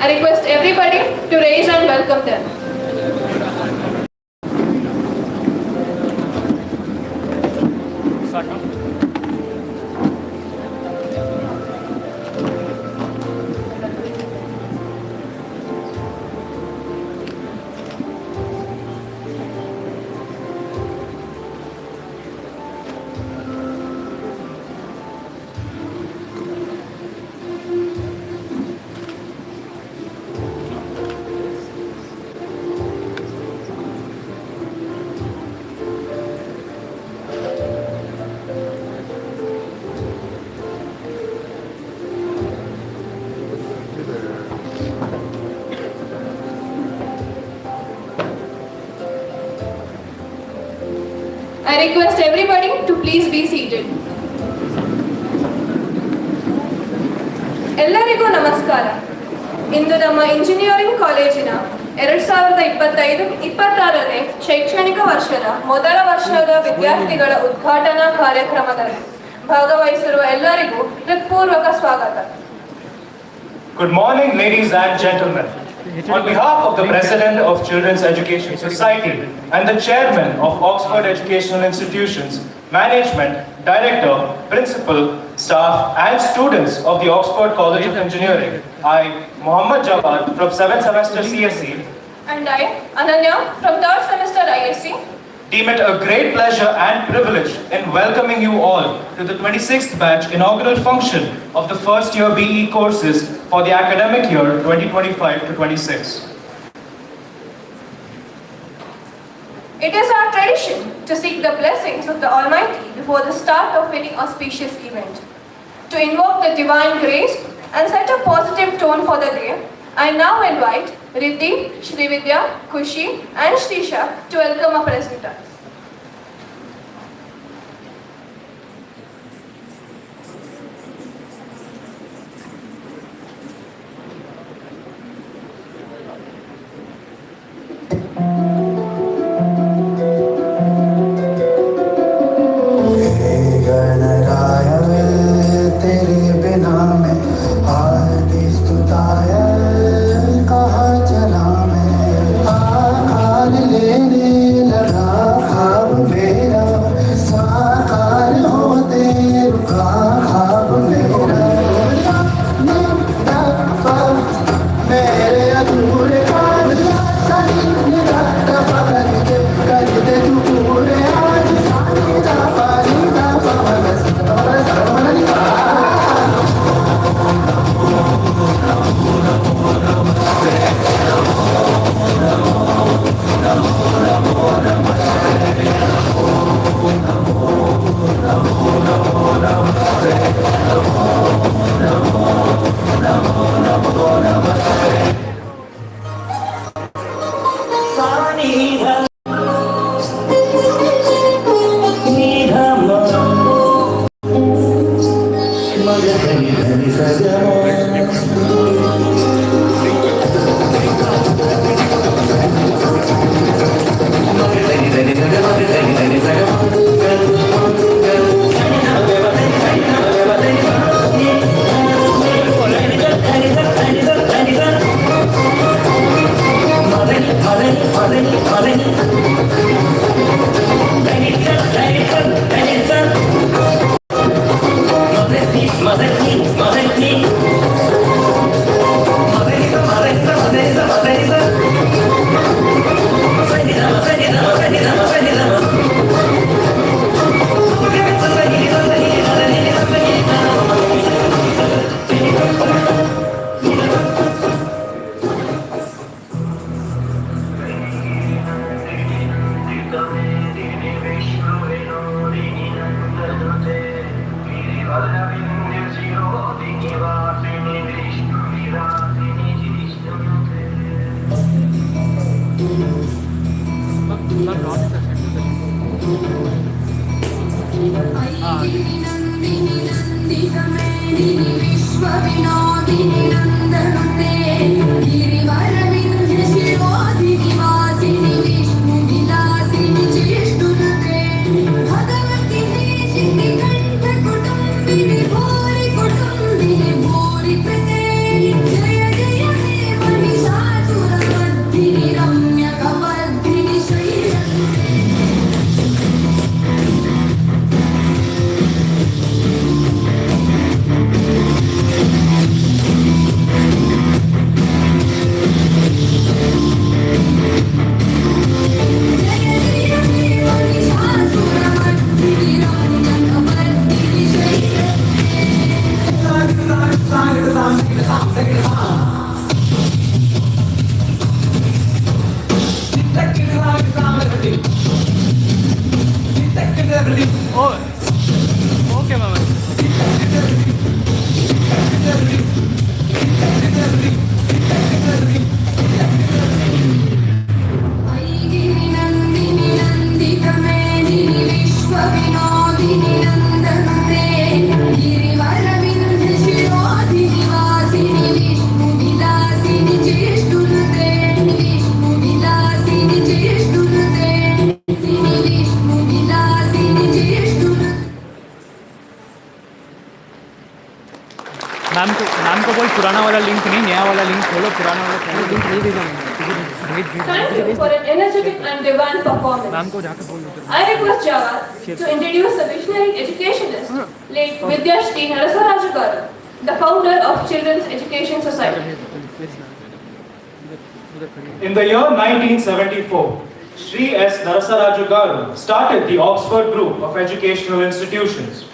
I request everybody to raise and welcome them. I request everybody to please be seated. ಎಲ್ಲರಿಗೂ ನಮಸ್ಕಾರ. ಇಂದು ನಮ್ಮ engineering ಕಾಲೇಜಿನ 2025-26ನೇ ಶೈಕ್ಷಣಿಕ ವರ್ಷದ ಮೊದಲ ವರ್ಷದ ವಿದ್ಯಾರ್ಥಿಗಳ ಉದ್ಘಾಟನಾ ಕಾರ್ಯಕ್ರಮದಲ್ಲಿ ಭಾಗವಹಿಸಿರುವ ಎಲ್ಲರಿಗೂ ಹೃತ್ಪೂರ್ವಕ ಸ್ವಾಗತ. Good morning, ladies and gentlemen. On behalf of the President of Children's Education Society and the Chairman of Oxford Educational Institutions, Management, Director, Principal, Staff and students of the Oxford College of Engineering, I, Mohammad Jawad from 7th semester CSC, and I, Ananya from 3rd semester ISC, deem it a great pleasure and privilege in welcoming you all to the 26th batch inaugural function of the first year BE courses for the academic year 2025-26. It is our tradition to seek the blessings of the Almighty before the start of any auspicious event. To invoke the divine grace and set a positive tone for the day, I now invite Riddhi, Srividya, Kushi and Shrisha to welcome our presenters. Oh, okay, Mama. ऐगिरि नन्दिनि नन्दितमेदिनि विश्वविनोदिनि नन्दनुते गिरिवरविन्ध्यशिरोधिनि वासिनि विष्णुविलासिनि चेष्टुनुते विष्णुविलासिनि चेष्टुनुते विष्णुविलासिनि चेष्टुनुते नाम को बोल पुराना वाला link नहीं, नया वाला link खोलो, पुराना वाला पहले लिंक नहीं देगा मैंने। Thank you for an energetic and divine performance. नाम को जाकर बोल दो। I request Jawad to introduce the visionary educationist, late Vidyashri Narasaraju Garu, the founder of Children's Education Society. In the year 1974, Sri S. Narasaraju Garu started the Oxford Group of Educational Institutions.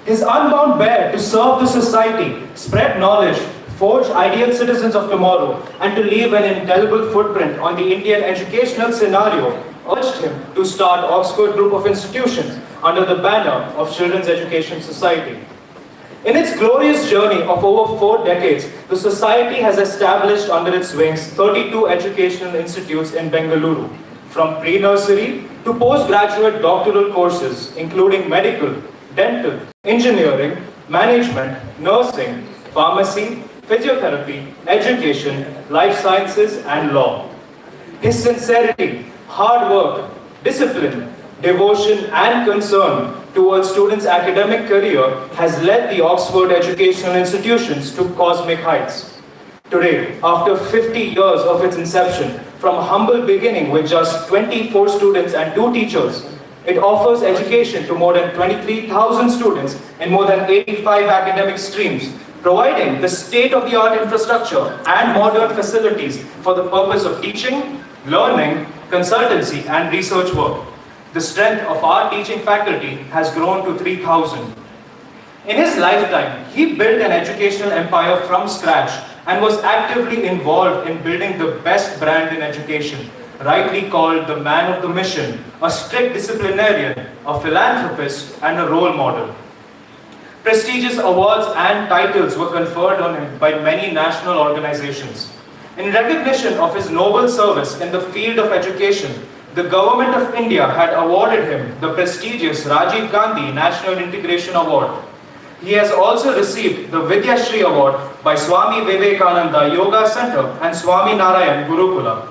His unbound bear to serve the society, spread knowledge, forge ideal citizens of tomorrow, and to leave an indelible footprint on the Indian educational scenario urged him to start Oxford Group of Institutions under the banner of Children's Education Society. In its glorious journey of over 4 decades, the society has established under its wings 32 educational institutes in Bengaluru, from pre-nursery to postgraduate doctoral courses, including medical, dental, engineering, management, nursing, pharmacy, physiotherapy, education, life sciences, and law. His sincerity, hard work, discipline, devotion, and concern towards students' academic career has led the Oxford Educational Institutions to cosmic heights. Today, after 50 years of its inception, from a humble beginning with just 24 students and 2 teachers, it offers education to more than 23,000 students in more than 85 academic streams, providing the state-of-the-art infrastructure and modern facilities for the purpose of teaching, learning, consultancy, and research work. The strength of our teaching faculty has grown to 3,000. In his lifetime, he built an educational empire from scratch and was actively involved in building the best brand in education, rightly called the man of the mission, a strict disciplinarian, a philanthropist, and a role model. Prestigious awards and titles were conferred on him by many national organizations. In recognition of his noble service in the field of education, the Government of India had awarded him the prestigious Rajiv Gandhi National Integration Award. He has also received the Vidyashri Award by Swami Vivekananda Yoga Center and Swami Narayan Gurukula.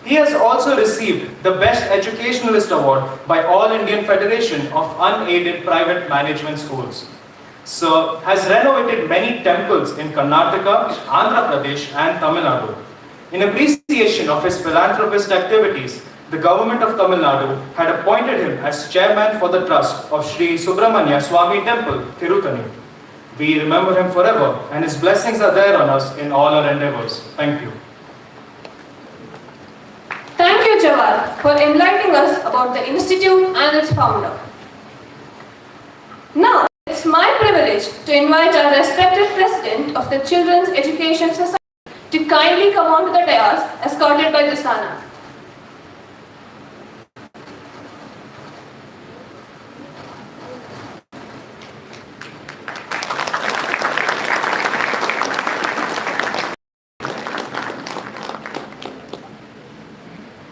He has also received the Best Educationalist Award by All Indian Federation of Unaided Private Management Schools. Sir has renovated many temples in Karnataka, Andhra Pradesh, and Tamil Nadu. In appreciation of his philanthropist activities, the government of Tamil Nadu had appointed him as chairman for the trust of Sri Subramanya Swami Temple, Tirutani. We remember him forever, and his blessings are there on us in all our endeavors. Thank you. Thank you, Jawad, for enlightening us about the institute and its founder. Now, it's my privilege to invite our respected president of the Children's Education Society to kindly come onto the dais, escorted by Disana.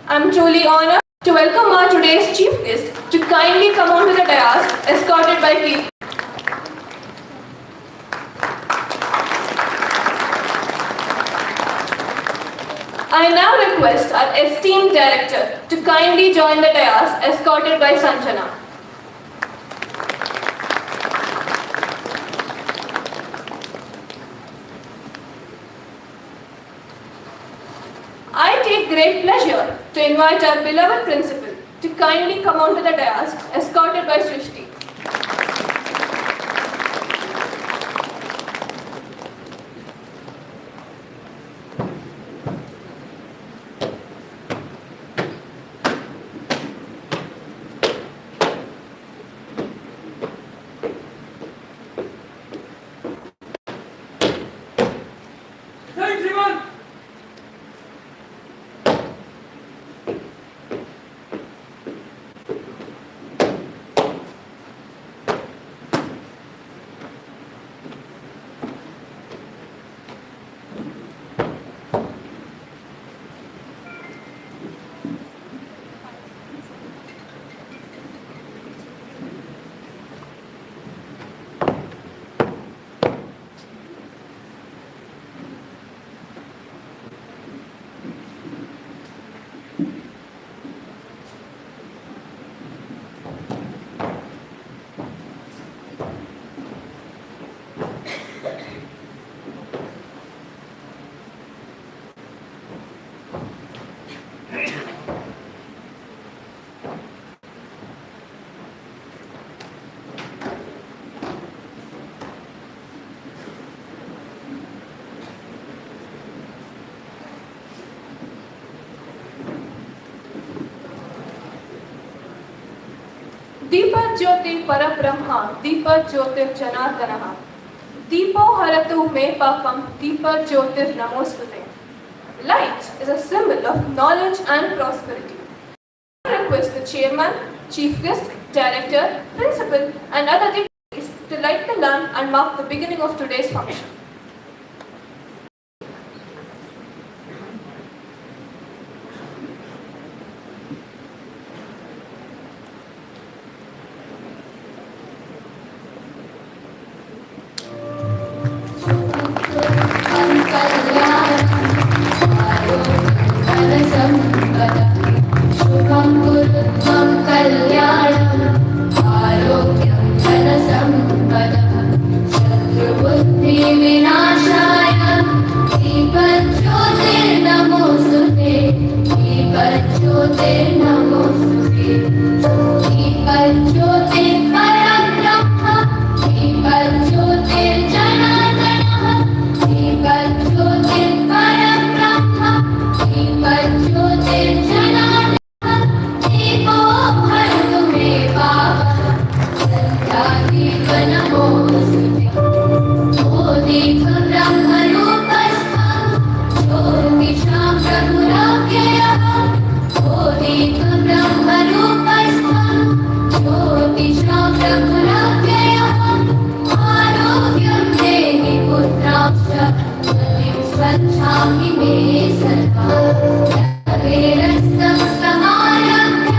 I'm truly honored to welcome our today's chief guest to kindly come onto the dais, escorted by Keith. I now request our esteemed director to kindly join the dais, escorted by Sanjana. I take great pleasure to invite our beloved principal to kindly come onto the dais, escorted by Srishti. ज्योति परब्रह्म दीप ज्योतिर्जनार्दनः दीपो हरतु मे पापम दीप ज्योतिर्नमोस्तुते. Light is a symbol of knowledge and prosperity. I request the chairman, chief guest, director, principal and other dignitaries to light the lamp and mark the beginning of today's function. शुभं कुरुत्वं कल्याणम् आरोग्यं धनसम्पदः शत्रुबुद्धिविनाशाय दीपज्योतिर्नमोऽस्तुते दीपज्योतिर्नमोऽस्तुते दीपज्योतिर्परब्रह्म दीपज्योतिर्जनार्दनः दीपज्योतिर्परब्रह्म दीपज्योतिर्जनार्दनः दीपो हरतु मे पापम् सत्यादीपनमोऽस्तुते ओ दीपब्रह्मरूपस्थं ज्योतिषां प्रभुराव्ययः ओ दीपब्रह्मरूपस्थं ज्योतिषां प्रभुराव्ययः आरोग्यं देहि पुत्रांश्च मतिं स्वच्छामि मे सदा वेरस्तं समारभ्य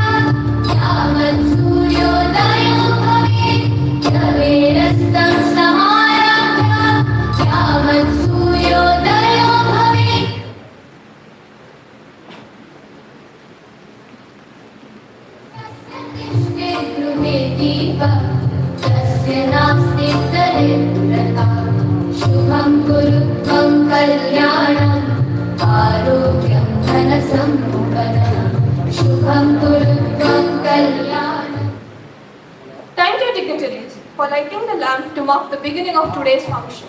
यावत् सूर्योदयो भवेत् वेरस्तं समारभ्य यावत् सूर्योदयो भवेत् तिष्ठे गृहे दीपः तस्य नास्ति दरिद्रता शुभं कुरुत्वं कल्याणम् आरोग्यं धनसम्पदः शुभं कुरुत्वं कल्याणम्. Thank you, dignitaries, for lighting the lamp to mark the beginning of today's function.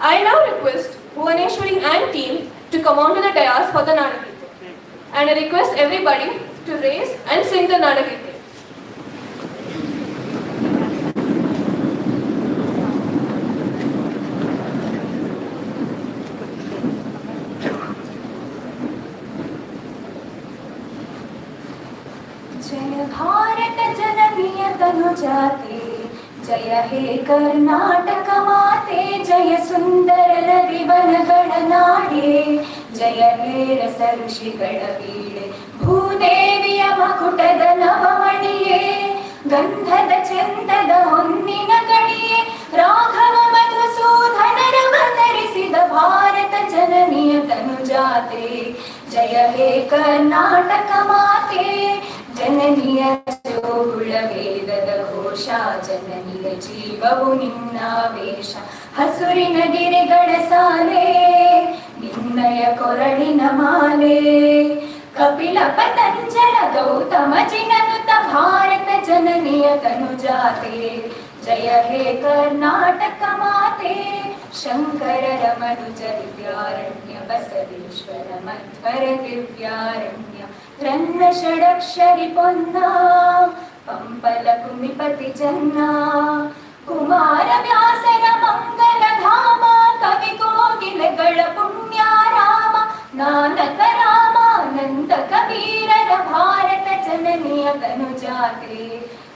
I now request Bhuvaneshwari and team to come onto the dais for the Nadagite. And I request everybody to raise and sing the Nadagite. जय भारत जननीय तनुजाते जय हे कर्नाटक माते जय सुंदर नदी वनಗಳ ನಾಡೆ जय हे रस ಋಷಿಗಳ ವೀಣೆ ಭೂದೇವಿಯ ಮಕುಟದ ನವಮಣಿಯೇ ಗಂಧದ ಚಂದದ ಹೊನ್ನಿನ ಕಣಿಯೇ ರಾಘವ ಮಧುಸೂದನರ ಅವತರಿಸಿದ ಭಾರತ ಜನನಿಯ ತನುಜಾತೆ जय हे कर्नाटक माते ಜನನಿಯ ಜೋಗುಳ ವೇದದ ಘೋಷ ಜನನಿಯ ಜೀವವು ನಿನ್ನಾವೇಶ ಹಸುರಿನ ಗಿರಿಗಳ ಸಾಲೆ ನಿನ್ನಯ ಕೊರಳಿನ ಮಾಲೆ ಕಪಿಲ ಪತಂಜಲ ಗೌತಮ ಜಿನನುತ ಭಾರತ ಜನನಿಯ ತನುಜಾತೆ जय हे कर्नाटक माते शंकर मनुज दिव्यारण्य बसवेश्वर मध्वर दिव्यारण्य रन्न षडक्षरि पोन्ना पंपल कुमिपति जन्ना कुमार व्यासर मंगल धाम कवि कोकिलಗಳ पुण्य राम नानक रामानंद कबीरर भारत जननीय तनुजाते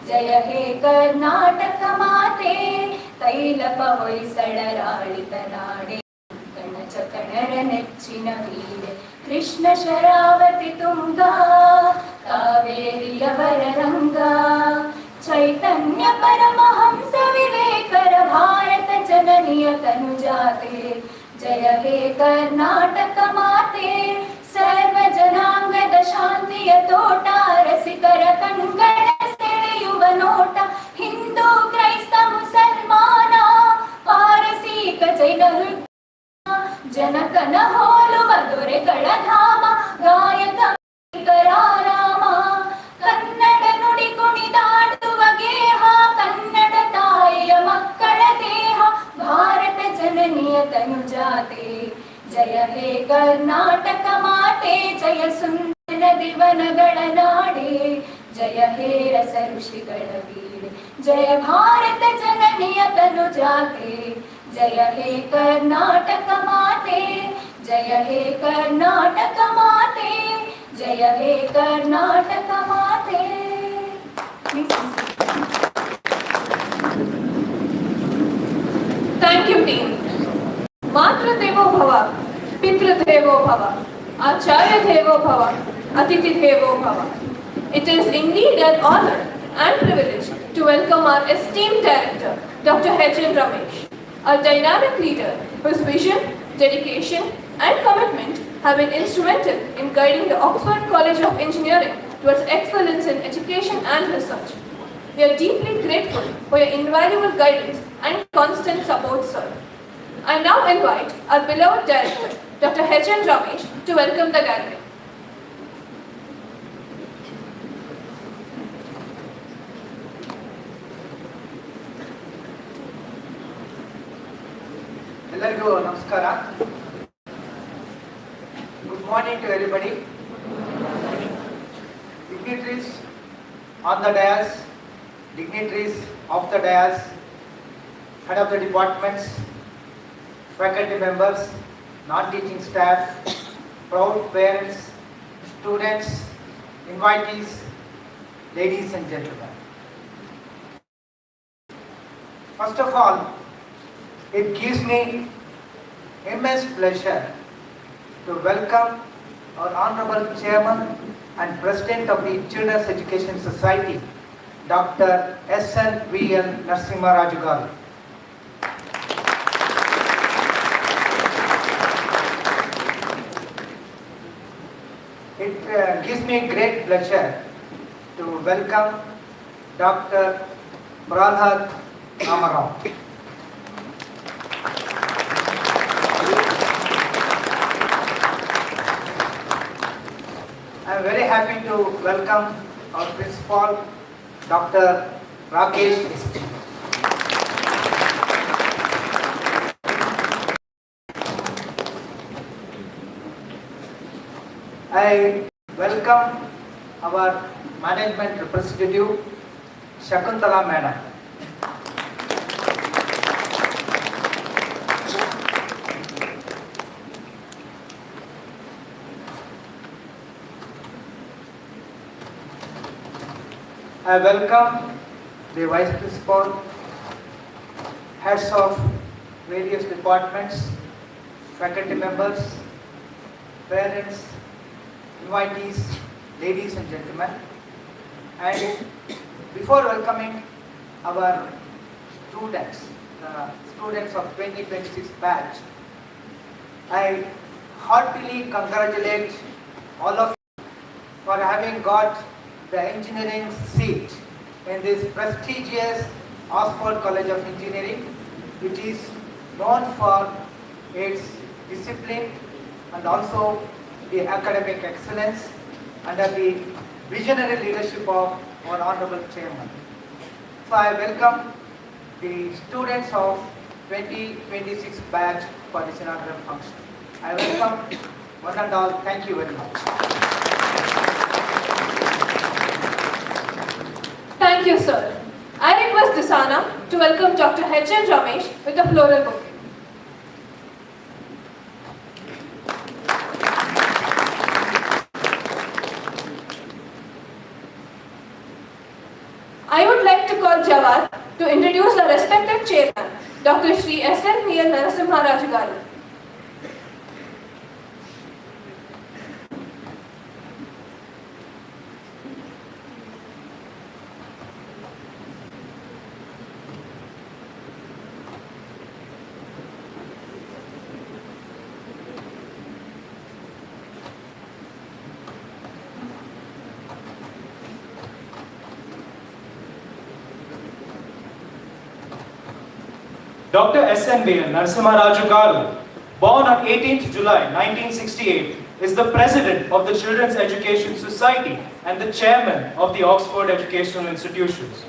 जय हे कर्नाटक माते तैलಪ ಹೊಯ್ಸಳರಾಳಿತ ನಾಡೆ ಕಣಚಕಣರ ನೆಚ್ಚಿನ ವೀರೆ ಕೃಷ್ಣ ಶರಾವತಿ ತುಂಗಾ ಕಾವೇರಿಯವರ ರಂಗ ಚೈತನ್ಯ ಪರಮಹಂಸ ವಿವೇಕರ ಭಾರತ ಜನನಿಯ ತನುಜಾತೆ जय हे कर्नाटक माते सर्व जनांगದ ಶಾಂತಿಯ ತೋಟ ರಸಿಕರ ಕಣ್ಗಳ ಸೆಳೆಯುವ ನೋಟ ಹಿಂದೂ ಕ್ರೈಸ್ತ ಮುಸಲ್ಮಾನ ಪಾರಸೀಕ ಜೈನ ಜನಕನ ಹೋಲುವ ದೊರೆಗಳ ಧಾಮ ಗಾಯಕ ರಾಮ ಕನ್ನಡ ನುಡಿ ಕುಣಿದಾಡುವ ಗೇಹ ಕನ್ನಡ ತಾಯಿಯ ಮಕ್ಕಳ ದೇಹ ಭಾರತ ಜನನಿಯ ತನುಜಾತೆ जय हे कर्नाटक माते जय सुंदर दिवनಗಳ ನಾಡೆ जय हे रस ऋषिगण वीर जय भारत जननीय तनु जाते जय हे कर्नाटक माते जय हे कर्नाटक माते जय हे कर्नाटक माते. Please be seated. Thank you, team. Matra Devo Bhava, Pitra Devo Bhava, Acharya Devo Bhava, Atiti Devo Bhava. It is indeed an honor and privilege to welcome our esteemed director, Dr. H.N. Ramesh, a dynamic leader whose vision, dedication, and commitment have been instrumental in guiding the Oxford College of Engineering towards excellence in education and research. We are deeply grateful for your invaluable guidance and constant support, sir. I now invite our beloved director, Dr. H.N. Ramesh, to welcome the gathering. ಎಲ್ಲರಿಗೂ ನಮಸ್ಕಾರ. Good morning to everybody. Dignitaries on the dais, dignitaries of the dais, head of the departments, faculty members, non-teaching staff, proud parents, students, invitees, ladies and gentlemen. First of all, it gives me immense pleasure to welcome our Honorable Chairman and President of the Children's Education Society, Dr. S.N.V.L. Narasimha Raju garu. It gives me great pleasure to welcome Dr. Prahlad Ramarao. I am very happy to welcome our principal, Dr. Rakesh S.T. I welcome our management representative, Shakuntala Madam. I welcome the Vice Principal, heads of various departments, faculty members, parents, invitees, ladies and gentlemen. And before welcoming our students, the students of 2026 batch, I heartily congratulate all of you for having got the engineering seat in this prestigious Oxford College of Engineering, which is known for its discipline and also the academic excellence under the visionary leadership of our Honorable Chairman. So I welcome the students of 2026 batch for this inaugural function. I welcome one and all. Thank you very much. Thank you, sir. I request Disana to welcome Dr. H.N. Ramesh with a floral bouquet. I would like to call Jawad to introduce the respected chairman, Dr. Shri S.N.V.L. Narasimha Raju garu. Dr. S.N.V.L. Narasimha Raju garu, born on 18th July 1968, is the president of the Children's Education Society and the chairman of the Oxford Educational Institutions.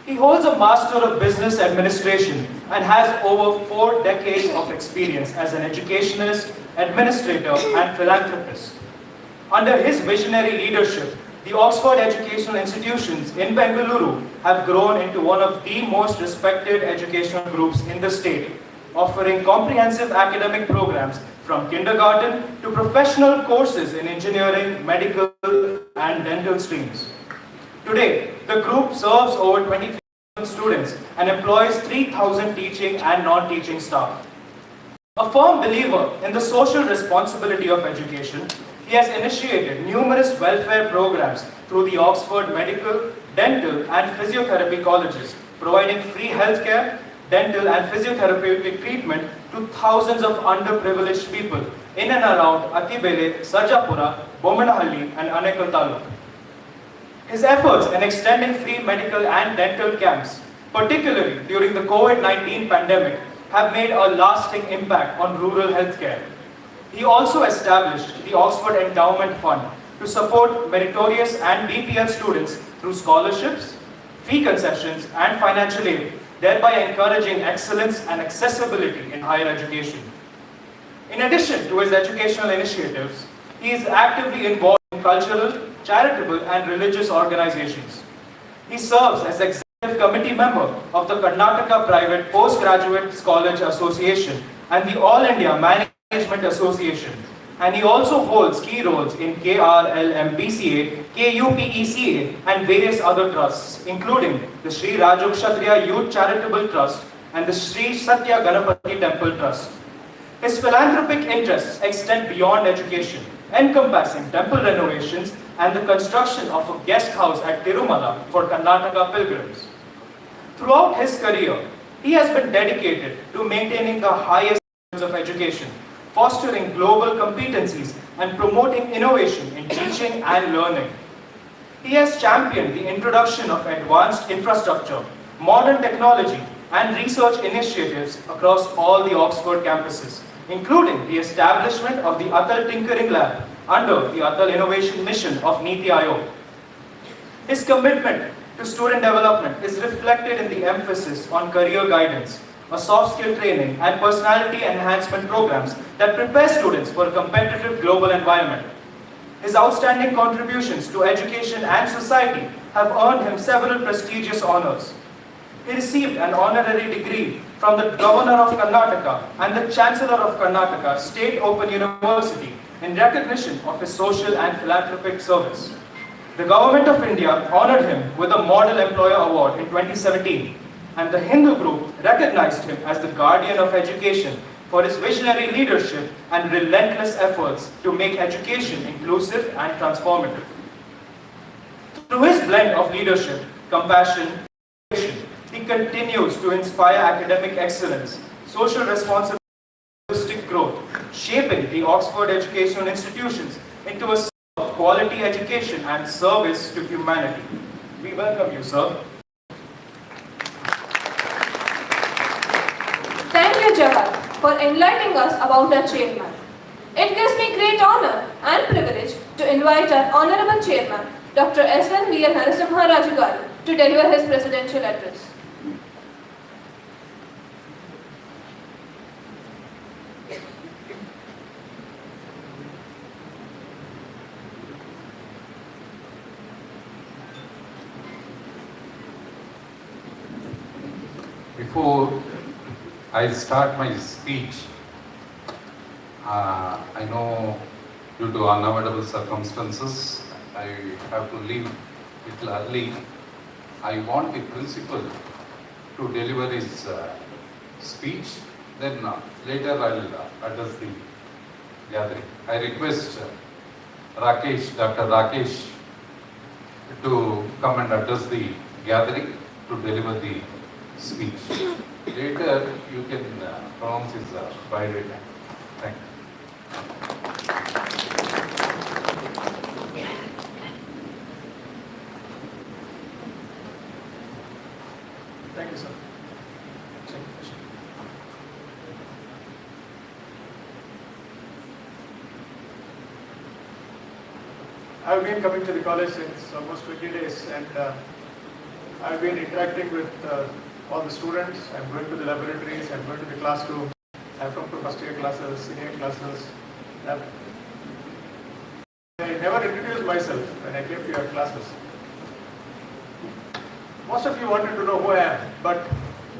He holds a Master of Business Administration and has over 4 decades of experience as an educationist, administrator, and philanthropist. Under his visionary leadership, the Oxford educational institutions in Bengaluru have grown into one of the most respected educational groups in the state, offering comprehensive academic programs from kindergarten to professional courses in engineering, medical, and dental streams. Today, the group serves over 23,000 students and employs 3,000 teaching and non-teaching staff. A firm believer in the social responsibility of education, he has initiated numerous welfare programs through the Oxford Medical, Dental and Physiotherapy colleges, providing free healthcare, dental and physiotherapeutic treatment to thousands of underprivileged people in and around Atibele, Sajapura, Bomanahalli and Anekal Taluk. His efforts in extending free medical and dental camps, particularly during the COVID-19 pandemic, have made a lasting impact on rural healthcare. He also established the Oxford Endowment Fund to support meritorious and BPL students through scholarships, fee concessions, and financial aid, thereby encouraging excellence and accessibility in higher education. In addition to his educational initiatives, he is actively involved in cultural, charitable, and religious organizations. He serves as executive committee member of the Karnataka Private Postgraduate College Association and the All India Management Association, and he also holds key roles in KRLMBCA, KUPECA, and various other trusts, including the Sri Rajakshatriya Youth Charitable Trust and the Sri Satya Ganapati Temple Trust. His philanthropic interests extend beyond education, encompassing temple renovations and the construction of a guest house at Tirumala for Karnataka pilgrims. Throughout his career, he has been dedicated to maintaining the highest standards of education, fostering global competencies, and promoting innovation in teaching and learning. He has championed the introduction of advanced infrastructure, modern technology, and research initiatives across all the Oxford campuses, including the establishment of the Atal Tinkering Lab under the Atal Innovation Mission of Niti Aayog. His commitment to student development is reflected in the emphasis on career guidance, a soft skill training, and personality enhancement programs that prepare students for a competitive global environment. His outstanding contributions to education and society have earned him several prestigious honors. He received an honorary degree from the Governor of Karnataka and the Chancellor of Karnataka State Open University in recognition of his social and philanthropic service. The Government of India honored him with a Model Employer Award in 2017, and the Hindu group recognized him as the guardian of education for his visionary leadership and relentless efforts to make education inclusive and transformative. Through his blend of leadership, compassion, and innovation, he continues to inspire academic excellence, social responsibility, and holistic growth, shaping the Oxford educational institutions into a system of quality education and service to humanity. We welcome you, sir. Thank you, Jawad, for enlightening us about our chairman. It gives me great honor and privilege to invite our Honorable Chairman, Dr. S.N.V.L. Narasimha Raju Garu, to deliver his presidential address. Before I start my speech, I know due to unavoidable circumstances, I have to leave little early. I want the principal to deliver his speech, then later I will address the gathering. I request Rakesh, Dr. Rakesh, to come and address the gathering to deliver the speech. Later, you can pronounce his biodata. Thank you. Thank you, sir. I've been coming to the college since almost 20 days, and I've been interacting with all the students. I'm going to the laboratories, I'm going to the classrooms, I've come to first year classes, senior classes. I've I never introduced myself when I came to your classes. Most of you wanted to know who I am, but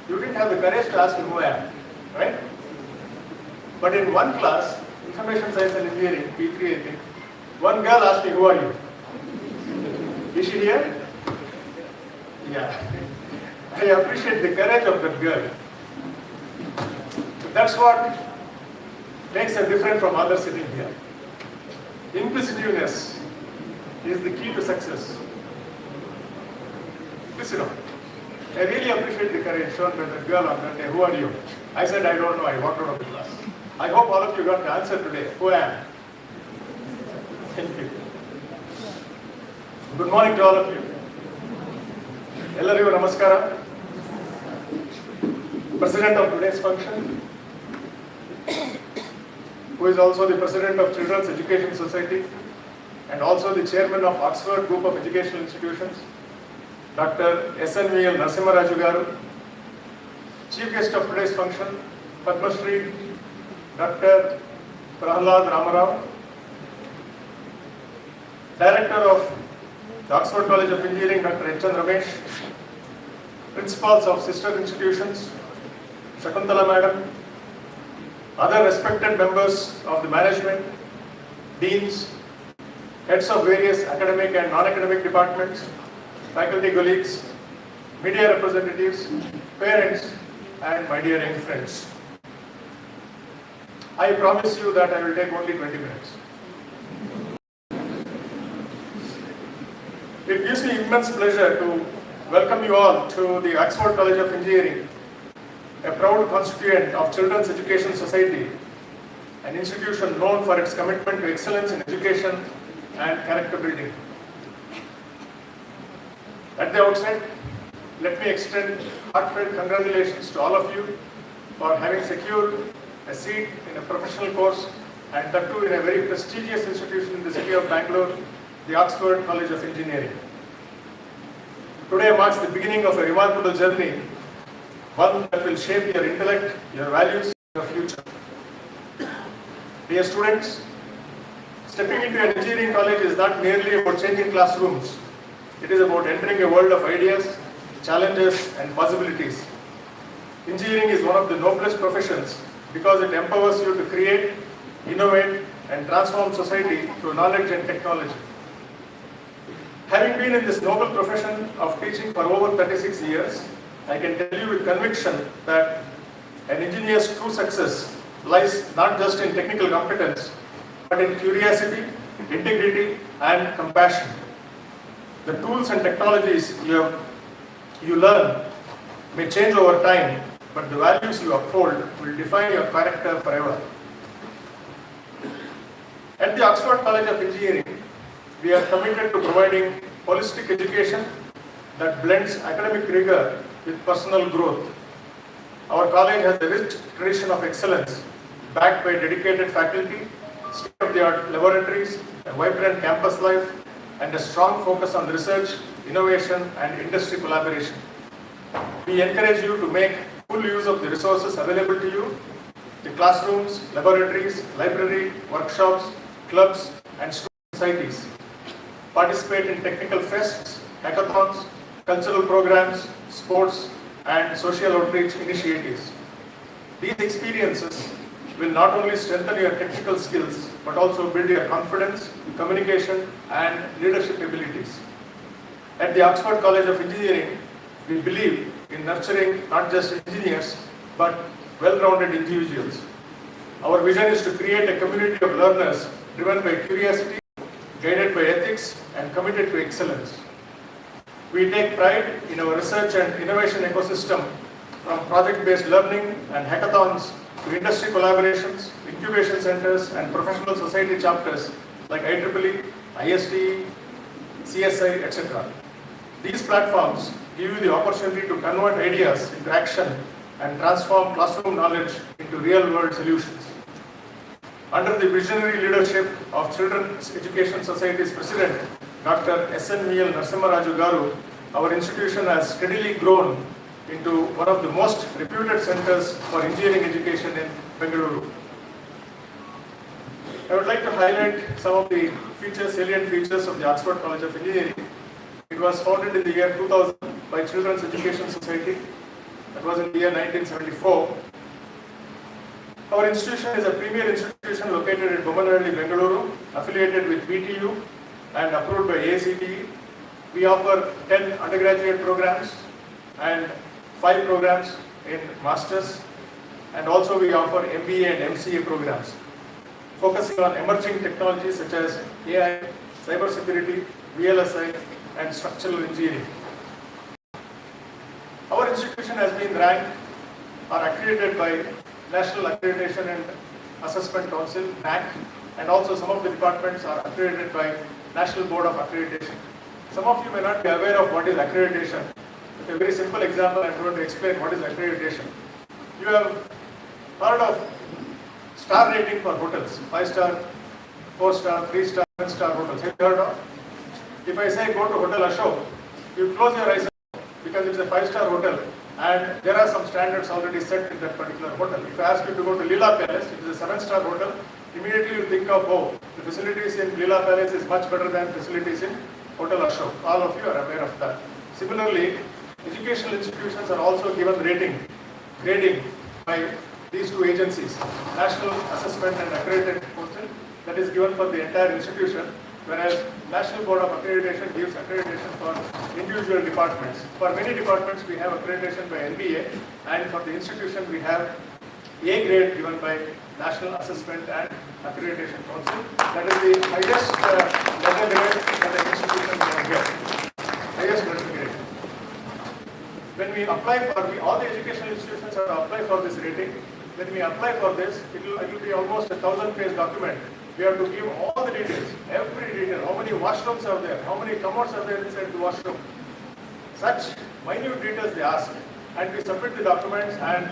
you didn't have the courage to ask me who I am, right? But in one class, Information Science and Engineering, P3 I think, one girl asked me, who are you? Is she here? Yeah. I appreciate the courage of that girl. That's what makes her different from others sitting here. Inquisitiveness is the key to success. Please sit down. I really appreciate the courage shown by that girl on that day. Who are you? I said, I don't know. I walked out of the class. I hope all of you got the answer today. Who I am? Thank you. Good morning to all of you. Ellarigu namaskara. President of today's function, who is also the President of Children's Education Society and also the Chairman of Oxford Group of Educational Institutions, Dr. SNVL Narasimharaju Garu. Chief guest of today's function, Padma Shri, Dr. Prahlad Ramarao. Director of the Oxford College of Engineering, Dr. H. N. Ramesh. Principals of sister institutions, Shakuntala Madam, other respected members of the management, deans, heads of various academic and non-academic departments, faculty colleagues, media representatives, parents, and my dear young friends. I promise you that I will take only 20 minutes. It gives me immense pleasure to welcome you all to the Oxford College of Engineering, a proud constituent of Children's Education Society, an institution known for its commitment to excellence in education and character building. At the outset, let me extend heartfelt congratulations to all of you for having secured a seat in a professional course, and that too in a very prestigious institution in the city of Bangalore, the Oxford College of Engineering. Today marks the beginning of a remarkable journey, one that will shape your intellect, your values, your future. Dear students, stepping into an engineering college is not merely about changing classrooms. It is about entering a world of ideas, challenges, and possibilities. Engineering is one of the noblest professions because it empowers you to create, innovate, and transform society through knowledge and technology. Having been in this noble profession of teaching for over 36 years, I can tell you with conviction that an engineer's true success lies not just in technical competence, but in curiosity, integrity, and compassion. The tools and technologies you learn may change over time, but the values you uphold will define your character forever. At the Oxford College of Engineering, we are committed to providing holistic education that blends academic rigor with personal growth. Our college has a rich tradition of excellence, backed by dedicated faculty, state-of-the-art laboratories, a vibrant campus life, and a strong focus on research, innovation, and industry collaboration. We encourage you to make full use of the resources available to you: the classrooms, laboratories, library, workshops, clubs, and student societies. Participate in technical fests, hackathons, cultural programs, sports, and social outreach initiatives. These experiences will not only strengthen your technical skills, but also build your confidence, communication, and leadership abilities. At the Oxford College of Engineering, we believe in nurturing not just engineers, but well-rounded individuals. Our vision is to create a community of learners driven by curiosity, guided by ethics, and committed to excellence. We take pride in our research and innovation ecosystem, from project-based learning and hackathons to industry collaborations, incubation centers, and professional society chapters like IEEE, ISTE, CSI, etc. These platforms give you the opportunity to convert ideas into action and transform classroom knowledge into real-world solutions. Under the visionary leadership of Children's Education Society's President, Dr. SNVL Narasimharaju Garu, our institution has steadily grown into one of the most reputed centers for engineering education in Bengaluru. I would like to highlight some of the salient features of the Oxford College of Engineering. It was founded in the year 2000 by Children's Education Society. That was in the year 1974. Our institution is a premier institution located in Bommanahalli, Bengaluru, affiliated with VTU and approved by ACTE. We offer 10 undergraduate programs and 5 programs in masters, and also we offer MBA and MCA programs, focusing on emerging technologies such as AI, cybersecurity, VLSI, and structural engineering. Our institution has been ranked or accredited by National Accreditation and Assessment Council, NAC, and also some of the departments are accredited by National Board of Accreditation. Some of you may not be aware of what is accreditation. With a very simple example, I am going to explain what is accreditation. You have heard of star rating for hotels, 5-star, 4-star, 3-star, 7-star hotels. Have you heard of? If I say go to Hotel Ashok, you close your eyes because it's a 5-star hotel and there are some standards already set in that particular hotel. If I ask you to go to Leela Palace, it is a 7-star hotel, immediately you think of, oh, the facilities in Leela Palace is much better than facilities in Hotel Ashok. All of you are aware of that. Similarly, educational institutions are also given grading by these two agencies, National Assessment and Accreditation Council, that is given for the entire institution, whereas National Board of Accreditation gives accreditation for individual departments. For many departments, we have accreditation by NBA, and for the institution, we have A grade given by National Assessment and Accreditation Council. That is the highest letter grade that an institution can get. Highest letter grade. When we apply for, all the educational institutions have to apply for this rating. When we apply for this, it will be almost a 1,000-page document. We have to give all the details, every detail, how many washrooms are there, how many commodes are there inside the washroom. Such minute details they ask. And we submit the documents, and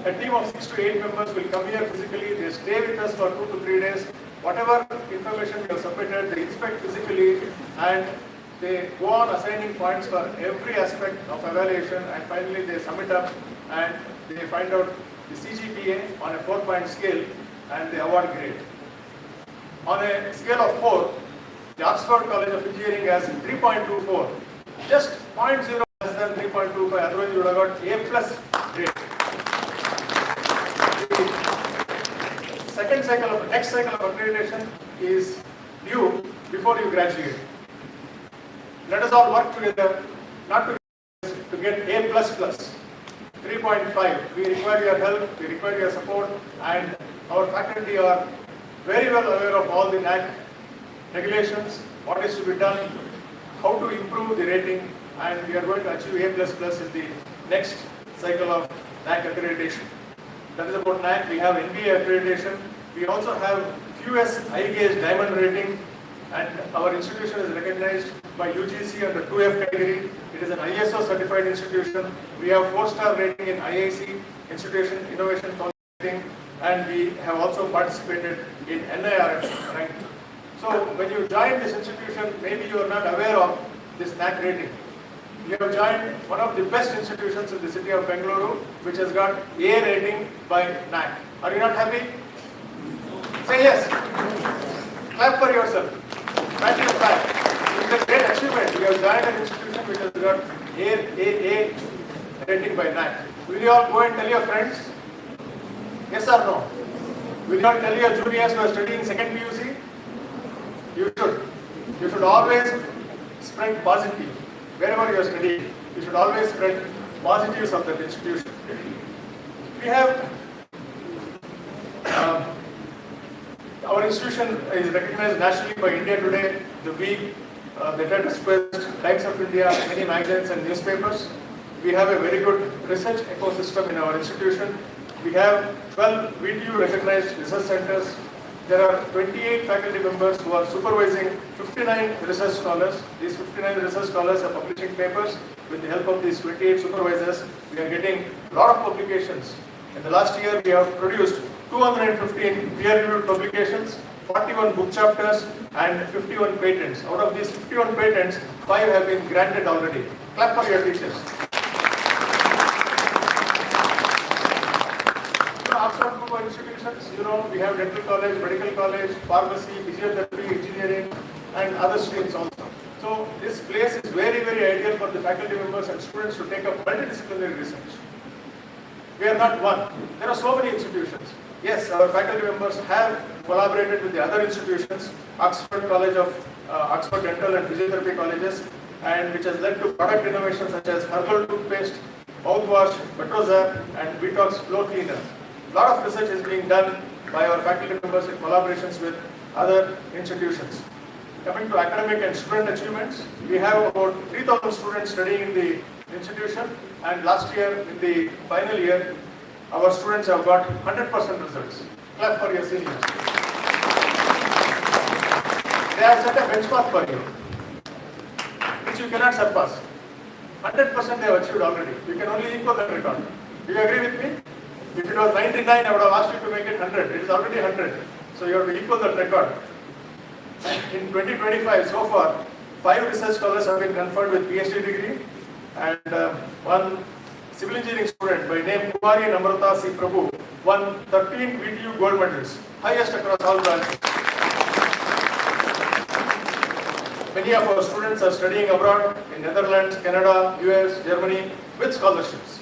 a team of 6 to 8 members will come here physically, they stay with us for 2 to 3 days. Whatever information we have submitted, they inspect physically, and they go on assigning points for every aspect of evaluation, and finally they sum it up and they find out the CGPA on a 4-point scale and they award grade. On a scale of 4, the Oxford College of Engineering has 3.24, just 0.0 less than 3.25, otherwise you would have got A plus grade. The next cycle of accreditation is due before you graduate. Let us all work together, not to get A++, 3.5. We require your help, we require your support, and our faculty are very well aware of all the NAC regulations, what is to be done, how to improve the rating, and we are going to achieve A++ in the next cycle of NAC accreditation. That is about NAC. We have NBA accreditation. We also have QS I-Gauge diamond rating, and our institution is recognized by UGC under 2F category. It is an ISO certified institution. We have 4-star rating in IIC, Institution Innovation Council, and we have also participated in NIRF ranking. So when you join this institution, maybe you are not aware of this NAC rating. You have joined one of the best institutions in the city of Bengaluru, which has got A rating by NAC. Are you not happy? Say yes. Clap for yourself. Pat your back. It's a great achievement. You have joined an institution which has got A rating by NAC. Will you all go and tell your friends? Yes or no? Will you all tell your juniors who are studying second PUC? You should. You should always spread positive. Wherever you are studying, you should always spread positives of that institution. We have our institution is recognized nationally by India Today, The Week, the Latest Quest, Times of India, many magazines and newspapers. We have a very good research ecosystem in our institution. We have 12 VTU recognized research centers. There are 28 faculty members who are supervising 59 research scholars. These 59 research scholars are publishing papers. With the help of these 28 supervisors, we are getting a lot of publications. In the last year, we have produced 215 peer-reviewed publications, 41 book chapters, and 51 patents. Out of these 51 patents, 5 have been granted already. Clap for your teachers. Oxford Group our institutions, you know, we have dental college, medical college, pharmacy, physiotherapy, engineering, and other streams also. So this place is very, very ideal for the faculty members and students to take up multidisciplinary research. We are not one. There are so many institutions. Yes, our faculty members have collaborated with the other institutions, Oxford College of Oxford Dental and Physiotherapy Colleges, and which has led to product innovations such as herbal toothpaste, mouthwash, Metrozap, and Detox floor cleaner. A lot of research is being done by our faculty members in collaborations with other institutions. Coming to academic and student achievements, we have about 3,000 students studying in the institution, and last year, in the final year, our students have got 100% results. Clap for your seniors. They have set a benchmark for you, which you cannot surpass. 100% they have achieved already. You can only equal that record. Do you agree with me? If it was 99, I would have asked you to make it 100. It is already 100. So you have to equal that record. In 2025, so far, 5 research scholars have been conferred with PhD degree, and one civil engineering student by name Kumari Namrata C. Prabhu won 13 VTU gold medals, highest across all branches. Many of our students are studying abroad in Netherlands, Canada, US, Germany with scholarships.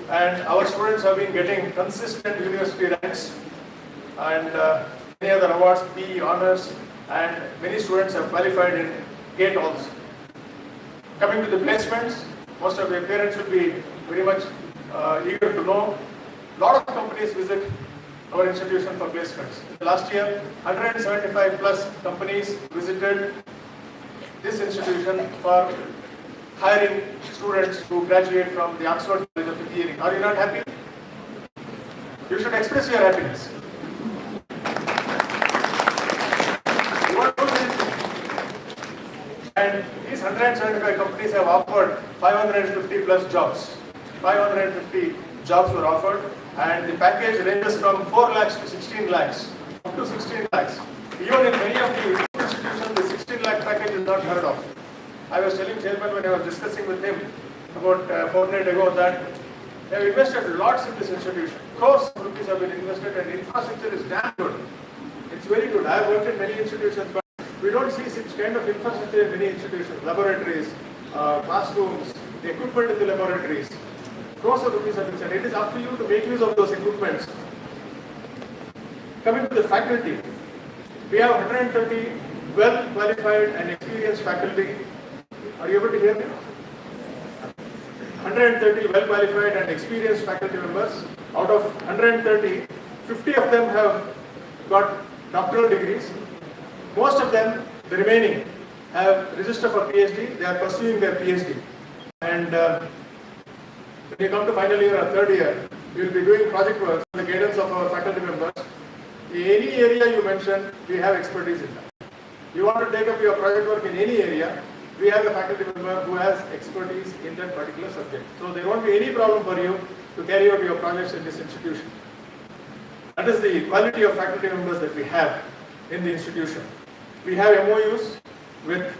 And our students have been getting consistent university ranks and many other awards, PE honors, and many students have qualified in GATE also. Coming to the placements, most of your parents will be very much eager to know. A lot of companies visit our institution for placements. Last year, 175 plus companies visited this institution for hiring students who graduate from the Oxford College of Engineering. Are you not happy? You should express your happiness. You want to do anything. And these 175 companies have offered 550 plus jobs. 550 jobs were offered, and the package ranges from 4 lakhs to 16 lakhs, up to 16 lakhs. Even in many of the institutions, the 16 lakh package is not heard of. I was telling Chairman when I was discussing with him about a fortnight ago that they have invested lots in this institution. Crores of rupees have been invested, and infrastructure is damn good. It's very good. I have worked in many institutions, but we don't see such kind of infrastructure in many institutions. Laboratories, classrooms, the equipment in the laboratories. Crores of rupees have been spent. It is up to you to make use of those equipments. Coming to the faculty, we have 130 well qualified and experienced faculty. Are you able to hear me? 130 well qualified and experienced faculty members. Out of 130, 50 of them have got doctoral degrees. Most of them, the remaining, have registered for PhD. They are pursuing their PhD. And when you come to final year or third year, we will be doing project work with the guidance of our faculty members. In any area you mention, we have expertise in that. You want to take up your project work in any area, we have a faculty member who has expertise in that particular subject. So there won't be any problem for you to carry out your projects in this institution. That is the quality of faculty members that we have in the institution. We have MOUs with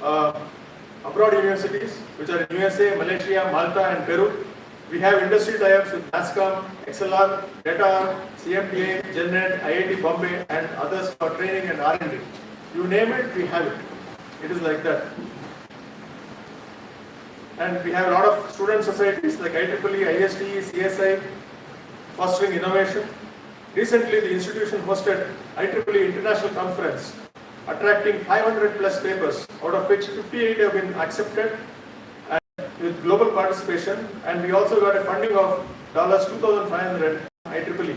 abroad universities, which are in USA, Malaysia, Malta, and Peru. We have industry tie-ups with NASCOM, XLR, DATA, CMTA, GenNet, IIT Bombay, and others for training and R&D. You name it, we have it. It is like that. And we have a lot of student societies like IEEE, ISTE, CSI, fostering innovation. Recently, the institution hosted IEEE International Conference, attracting 500 plus papers, out of which 58 have been accepted and with global participation. And we also got a funding of $2,500 IEEE.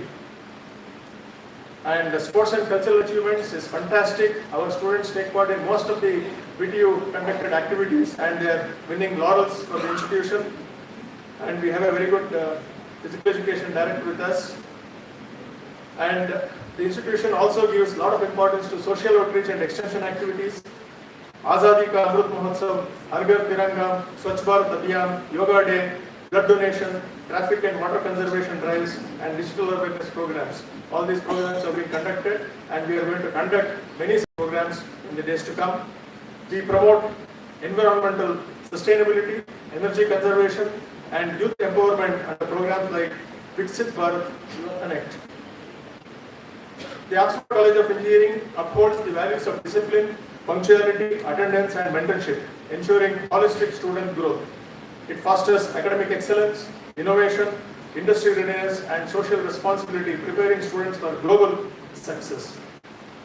And the sports and cultural achievements is fantastic. Our students take part in most of the VTU conducted activities, and they are winning laurels for the institution. And we have a very good physical education director with us. And the institution also gives a lot of importance to social outreach and extension activities. Azadi Ka Amrit Mahotsav, Har Ghar Tiranga, Swachh Bharat Abhiyan, Yoga Day, blood donation, traffic and water conservation drives, and digital awareness programs. All these programs have been conducted, and we are going to conduct many programs in the days to come. We promote environmental sustainability, energy conservation, and youth empowerment under programs like Viksit Bharat Connect. The Oxford College of Engineering upholds the values of discipline, punctuality, attendance and mentorship, ensuring holistic student growth. It fosters academic excellence, innovation, industry readiness and social responsibility, preparing students for global success.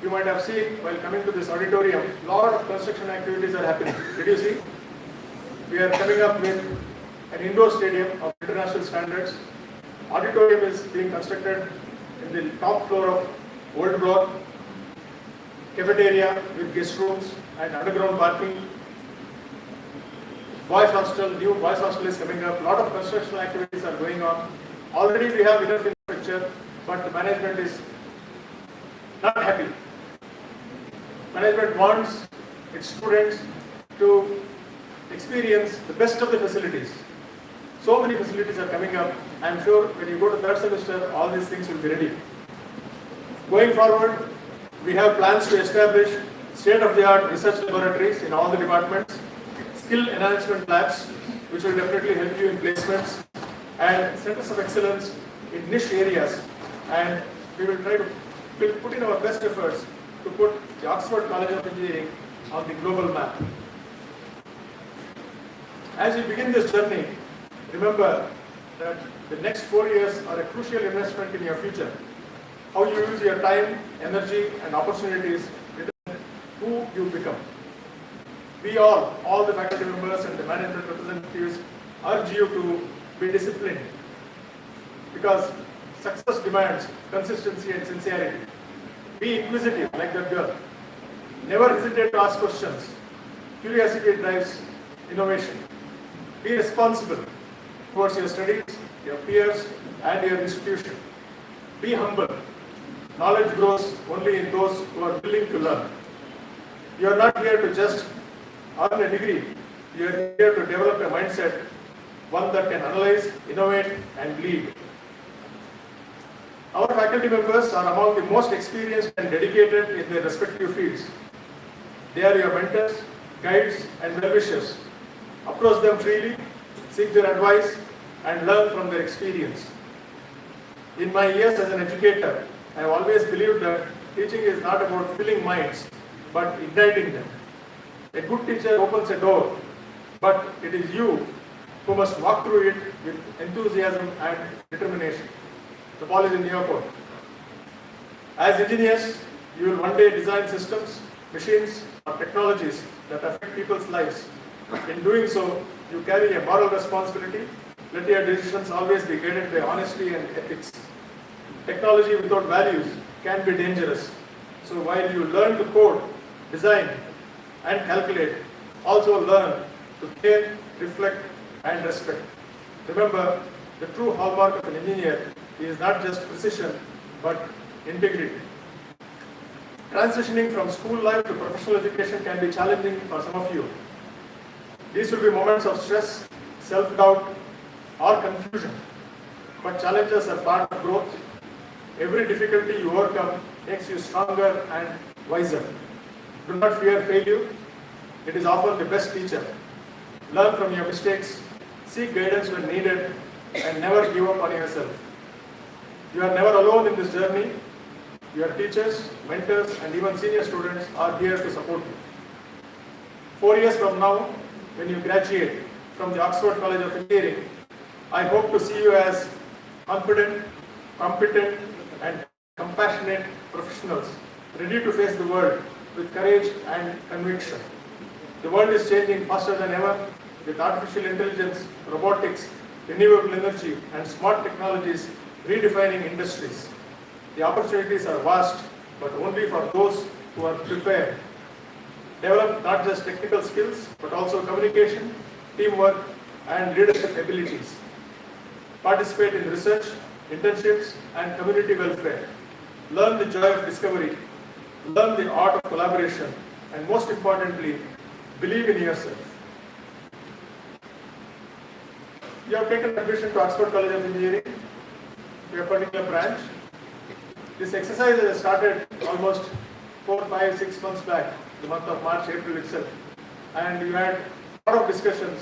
You might have seen while coming to this auditorium, a lot of construction activities are happening. Did you see? We are coming up with an indoor stadium of international standards. Auditorium is being constructed in the top floor of old block, cafeteria with guest rooms and underground parking. Boys hostel, new boys hostel is coming up. A lot of construction activities are going on. Already we have enough infrastructure, but the management is not happy. Management wants its students to experience the best of the facilities. So many facilities are coming up. I am sure when you go to third semester, all these things will be ready. Going forward, we have plans to establish state-of-the-art research laboratories in all the departments, skill enhancement labs, which will definitely help you in placements, and centers of excellence in niche areas. And we will try to put in our best efforts to put the Oxford College of Engineering on the global map. As you begin this journey, remember that the next 4 years are a crucial investment in your future. How you use your time, energy, and opportunities determine who you become. We all the faculty members and the management representatives, urge you to be disciplined because success demands consistency and sincerity. Be inquisitive like that girl. Never hesitate to ask questions. Curiosity drives innovation. Be responsible towards your studies, your peers, and your institution. Be humble. Knowledge grows only in those who are willing to learn. You are not here to just earn a degree. You are here to develop a mindset, one that can analyze, innovate, and lead. Our faculty members are among the most experienced and dedicated in their respective fields. They are your mentors, guides, and well-wishers. Approach them freely, seek their advice, and learn from their experience. In my years as an educator, I have always believed that teaching is not about filling minds, but igniting them. A good teacher opens a door, but it is you who must walk through it with enthusiasm and determination. The ball is in your court. As engineers, you will one day design systems, machines, or technologies that affect people's lives. In doing so, you carry a moral responsibility. Let your decisions always be guided by honesty and ethics. Technology without values can be dangerous. So while you learn to code, design, and calculate, also learn to care, reflect, and respect. Remember, the true hallmark of an engineer is not just precision, but integrity. Transitioning from school life to professional education can be challenging for some of you. These will be moments of stress, self-doubt, or confusion. But challenges are part of growth. Every difficulty you overcome makes you stronger and wiser. Do not fear failure. It is often the best teacher. Learn from your mistakes, seek guidance when needed, and never give up on yourself. You are never alone in this journey. Your teachers, mentors, and even senior students are here to support you. 4 years from now, when you graduate from the Oxford College of Engineering, I hope to see you as confident, competent, and compassionate professionals, ready to face the world with courage and conviction. The world is changing faster than ever with artificial intelligence, robotics, renewable energy, and smart technologies redefining industries. The opportunities are vast, but only for those who are prepared. Develop not just technical skills, but also communication, teamwork, and leadership abilities. Participate in research, internships, and community welfare. Learn the joy of discovery, learn the art of collaboration, and most importantly, believe in yourself. You have taken admission to Oxford College of Engineering, to a particular branch. This exercise has started almost 4, 5, 6 months back, the month of March, April itself. And you had a lot of discussions,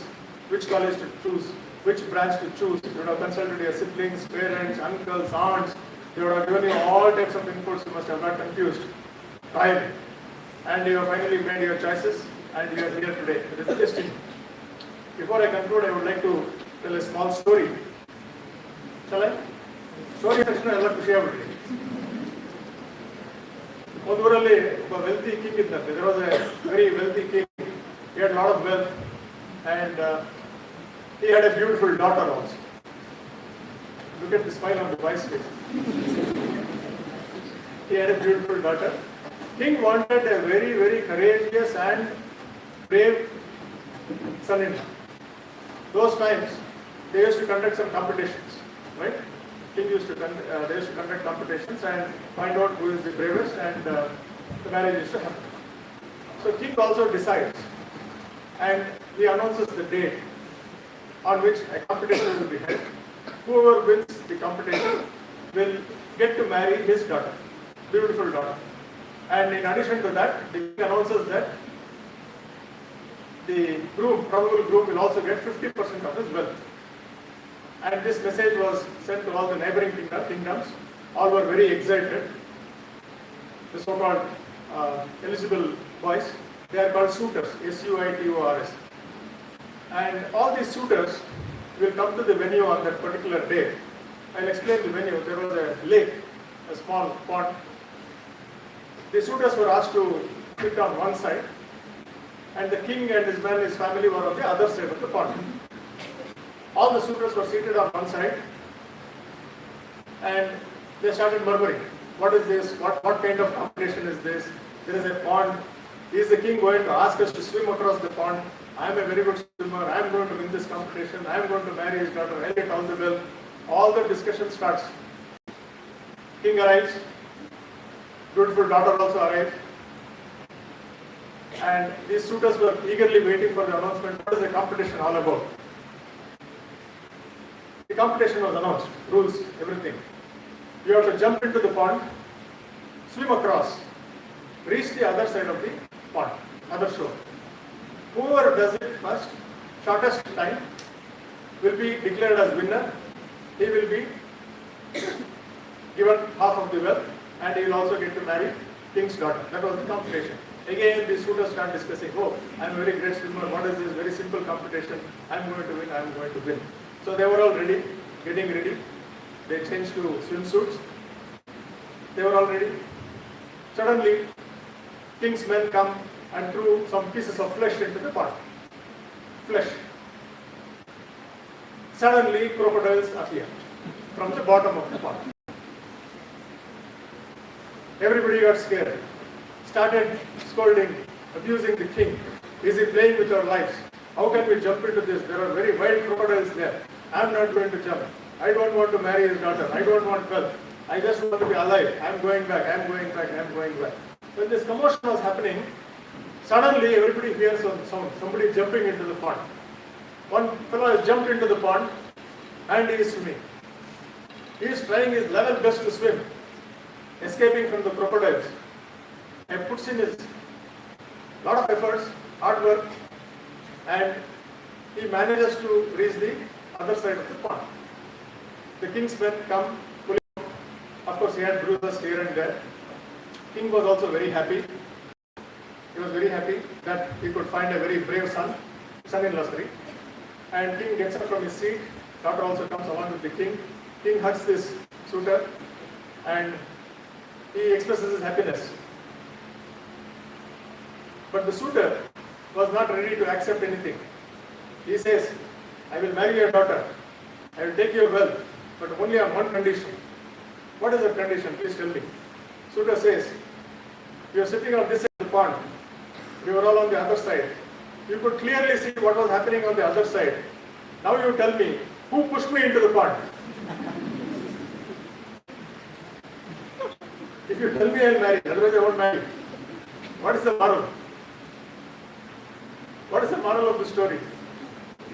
which college to choose, which branch to choose. You would have consulted your siblings, parents, uncles, aunts, They would have given you all types of inputs, you must have got confused. Right. And you have finally made your choices and you are here today. It is a destiny. Before I conclude, I would like to tell a small story. Shall I? Story section I love to share with you. ಒಂದು ಊರಲ್ಲಿ ಒಬ್ಬ wealthy king ಇದ್ದಂತೆ. There was a very wealthy king. He had a lot of wealth and he had a beautiful daughter also. Look at the smile on the boy's face. He had a beautiful daughter. King wanted a very, very courageous and brave son-in-law. Those times, they used to conduct some competitions, right? King used to they used to conduct competitions and find out who is the bravest, and the marriage used to happen. So king also decides, and he announces the date on which a competition will be held. Whoever wins the competition will get to marry his daughter, beautiful daughter. And in addition to that, the king announces that the probable groom will also get 50% of his wealth. And this message was sent to all the neighboring kingdoms. All were very excited. The so-called eligible boys, they are called suitors, S-U-I-T-O-R-S. And all these suitors will come to the venue on that particular day. I'll explain the venue. There was a lake, a small pond. The suitors were asked to sit on one side, and the king and his men, his family were on the other side of the pond. All the suitors were seated on one side, and they started murmuring. What is this? What kind of competition is this? There is a pond. Is the king going to ask us to swim across the pond? I am a very good swimmer. I am going to win this competition. I am going to marry his daughter. I get all the wealth. All the discussion starts. King arrives. Beautiful daughter also arrives. And these suitors were eagerly waiting for the announcement. What is the competition all about? The competition was announced, rules, everything. You have to jump into the pond, swim across, reach the other side of the pond, other shore. Whoever does it first, shortest time, will be declared as winner. He will be given half of the wealth, and he will also get to marry king's daughter. That was the competition. Again, the suitors start discussing, oh, I am a very great swimmer, what is this very simple competition, I am going to win, I am going to win. So they were all ready, getting ready. They changed to swimsuits. They were all ready. Suddenly, king's men come and threw some pieces of flesh into the pond. Flesh. Suddenly, crocodiles appear from the bottom of the pond. Everybody got scared. Started scolding, abusing the king. Is he playing with our lives? How can we jump into this? There are very wild crocodiles there. I am not going to jump. I don't want to marry his daughter. I don't want wealth. I just want to be alive. I am going back. I am going back. I am going back. When this commotion was happening, suddenly everybody hears some sound. Somebody jumping into the pond. One fellow has jumped into the pond and he is swimming. He is trying his level best to swim, escaping from the crocodiles. And puts in his lot of efforts, hard work, and he manages to reach the other side of the pond. The king's men come, pulling him. Of course, he had bruises here and there. King was also very happy. He was very happy that he could find a very brave son-in-law, sorry. And king gets up from his seat. Daughter also comes along with the king. King hugs this suitor and he expresses his happiness. But the suitor was not ready to accept anything. He says, I will marry your daughter. I will take your wealth, but only on one condition. What is the condition? Please tell me. Suitor says, you are sitting on this side of the pond. We were all on the other side. You could clearly see what was happening on the other side. Now you tell me, who pushed me into the pond? If you tell me, I will marry. Otherwise, I won't marry. What is the moral? What is the moral of the story?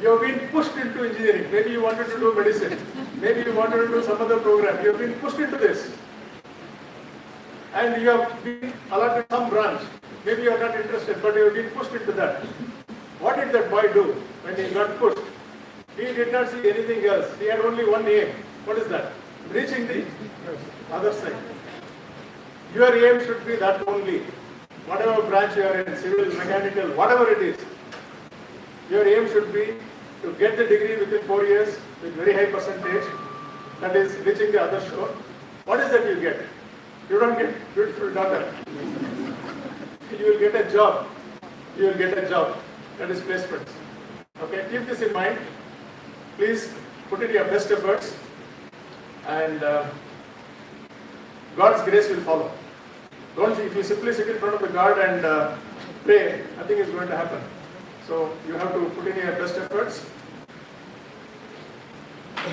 You have been pushed into engineering. Maybe you wanted to do medicine. Maybe you wanted to do some other program. You have been pushed into this. And you have been allotted some branch. Maybe you are not interested, but you have been pushed into that. What did that boy do when he got pushed? He did not see anything else. He had only one aim. What is that? Reaching the other side. Your aim should be that only. Whatever branch you are in, civil, mechanical, whatever it is, your aim should be to get the degree within 4 years with very high percentage, that is reaching the other shore. What is that you get? You don't get beautiful daughter. You will get a job. You will get a job. That is placements. Okay, keep this in mind. Please put in your best efforts, and God's grace will follow. Don't, if you simply sit in front of the God and pray, nothing is going to happen. So you have to put in your best efforts.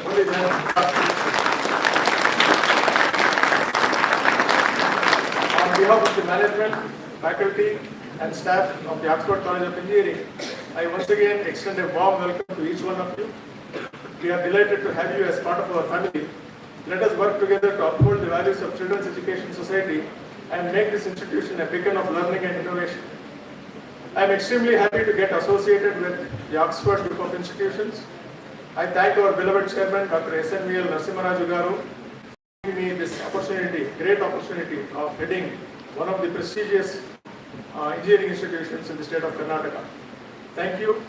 Only then. On behalf of the management, faculty, and staff of the Oxford College of Engineering, I once again extend a warm welcome to each one of you. We are delighted to have you as part of our family. Let us work together to uphold the values of Children's Education Society and make this institution a beacon of learning and innovation. I am extremely happy to get associated with the Oxford group of institutions. I thank our beloved chairman, Dr. SNVL Narasimharaju Garu, for giving me this opportunity, great opportunity of heading one of the prestigious engineering institutions in the state of Karnataka. Thank you.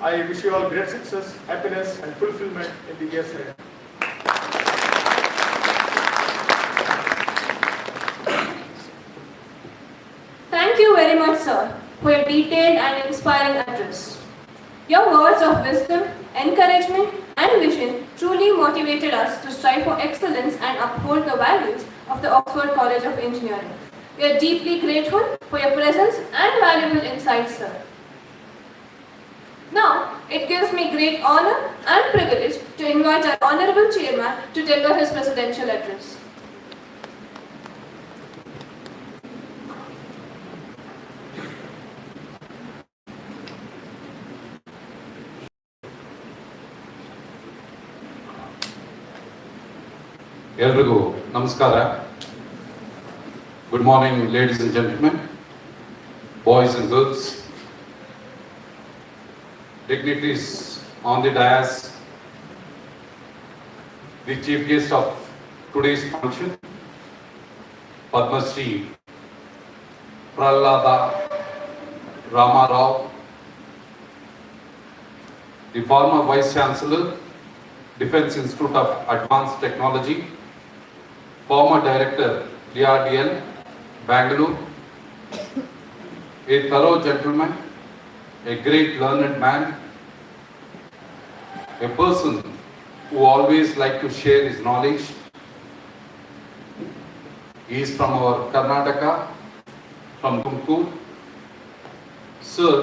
I wish you all great success, happiness, and fulfillment in the years ahead. Thank you very much, sir, for your detailed and inspiring address. Your words of wisdom, encouragement, and vision truly motivated us to strive for excellence and uphold the values of the Oxford College of Engineering. We are deeply grateful for your presence and valuable insights, sir. Now, it gives me great honor and privilege to invite our Honorable Chairman to deliver his presidential address. ಎಲ್ರಿಗೂ ನಮಸ್ಕಾರ. Good morning, ladies and gentlemen, boys and girls, dignitaries on the dais, the chief guest of today's function, Padma Shri Prahlada Ramarao, the former Vice Chancellor, Defence Institute of Advanced Technology, former Director, DRDL, Bangalore, a thorough gentleman, a great learned man, a person who always liked to share his knowledge. He is from our Karnataka, from Tumkur. Sir,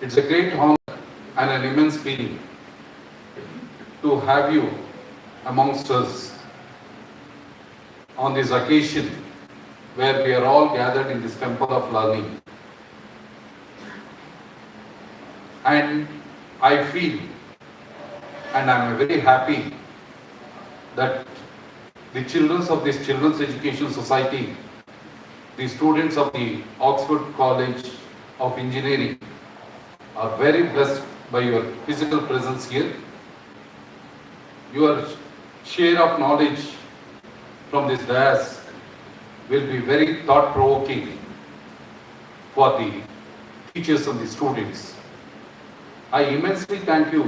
it's a great honor and an immense feeling to have you amongst us on this occasion where we are all gathered in this temple of learning. And I feel, and I am very happy that the children of this Children's Education Society, the students of the Oxford College of Engineering, are very blessed by your physical presence here. Your share of knowledge from this dais will be very thought-provoking for the teachers and the students. I immensely thank you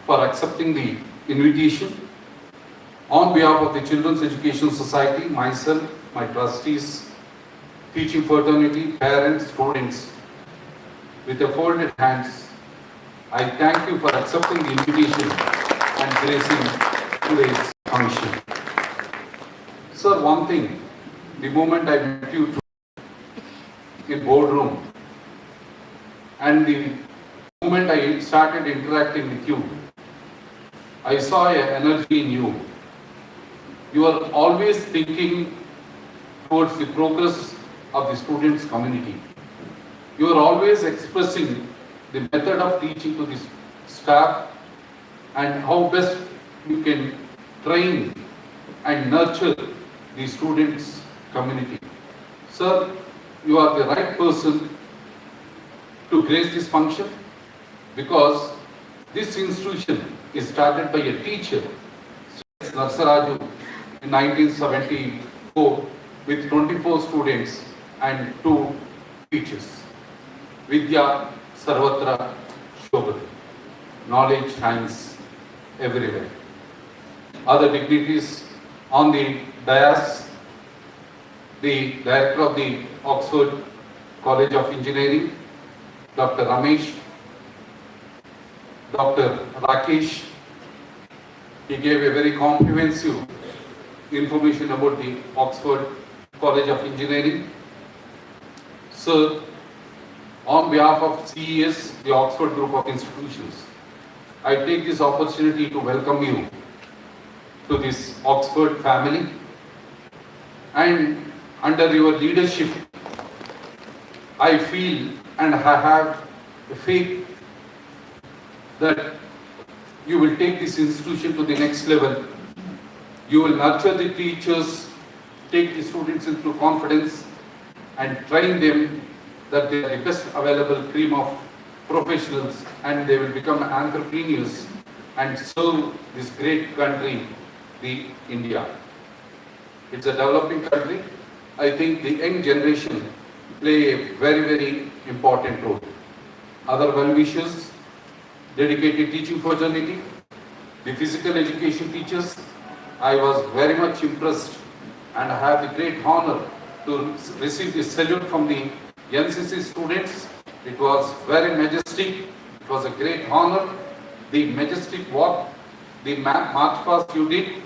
for accepting the invitation. On behalf of the Children's Education Society, myself, my trustees, teaching fraternity, parents, students, with a folded hands, I thank you for accepting the invitation and gracing today's function. Sir, one thing, the moment I met you in boardroom and the moment I started interacting with you, I saw an energy in you. You are always thinking towards the progress of the students' community. You are always expressing the method of teaching to the staff and how best you can train and nurture the students' community. Sir, you are the right person to grace this function because this institution is started by a teacher, Narsaraju, in 1974 with 24 students and 2 teachers. Vidya Sarvatra Shobhati. Knowledge shines everywhere. Other dignitaries on the dais, the director of the Oxford College of Engineering, Dr. Ramesh, Dr. Rakesh. He gave a very comprehensive information about the Oxford College of Engineering. Sir, on behalf of CES, the Oxford Group of Institutions, I take this opportunity to welcome you to this Oxford family, and under your leadership, I feel and I have faith that you will take this institution to the next level. You will nurture the teachers, take the students into confidence and train them that they are the best available cream of professionals, and they will become entrepreneurs and serve this great country, the India. It's a developing country. I think the young generation play a very, very important role. Other well-wishers, dedicated teaching fraternity, the physical education teachers, I was very much impressed and I have the great honor to receive the salute from the NCC students. It was very majestic. It was a great honor. The majestic walk, the march past you did,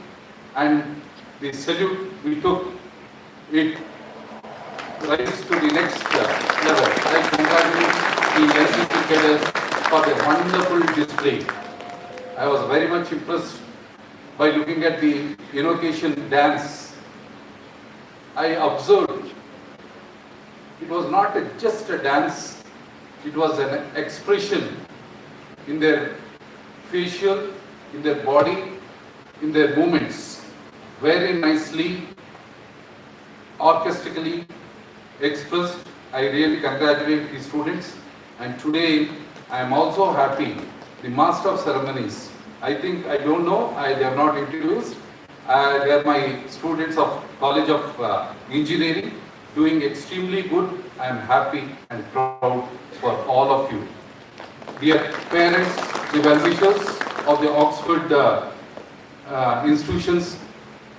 and the salute we took, it rise to the next level. I congratulate the NCC cadets for the wonderful display. I was very much impressed by looking at the invocation dance. I observed it was not just a dance, it was an expression in their facial, in their body, in their movements, very nicely, orchestrically expressed. I really congratulate the students, and today I am also happy. The Master of Ceremonies, I don't know, they are not introduced. They are my students of College of Engineering, doing extremely good. I am happy and proud for all of you. Dear parents, the well-wishers of the Oxford institutions,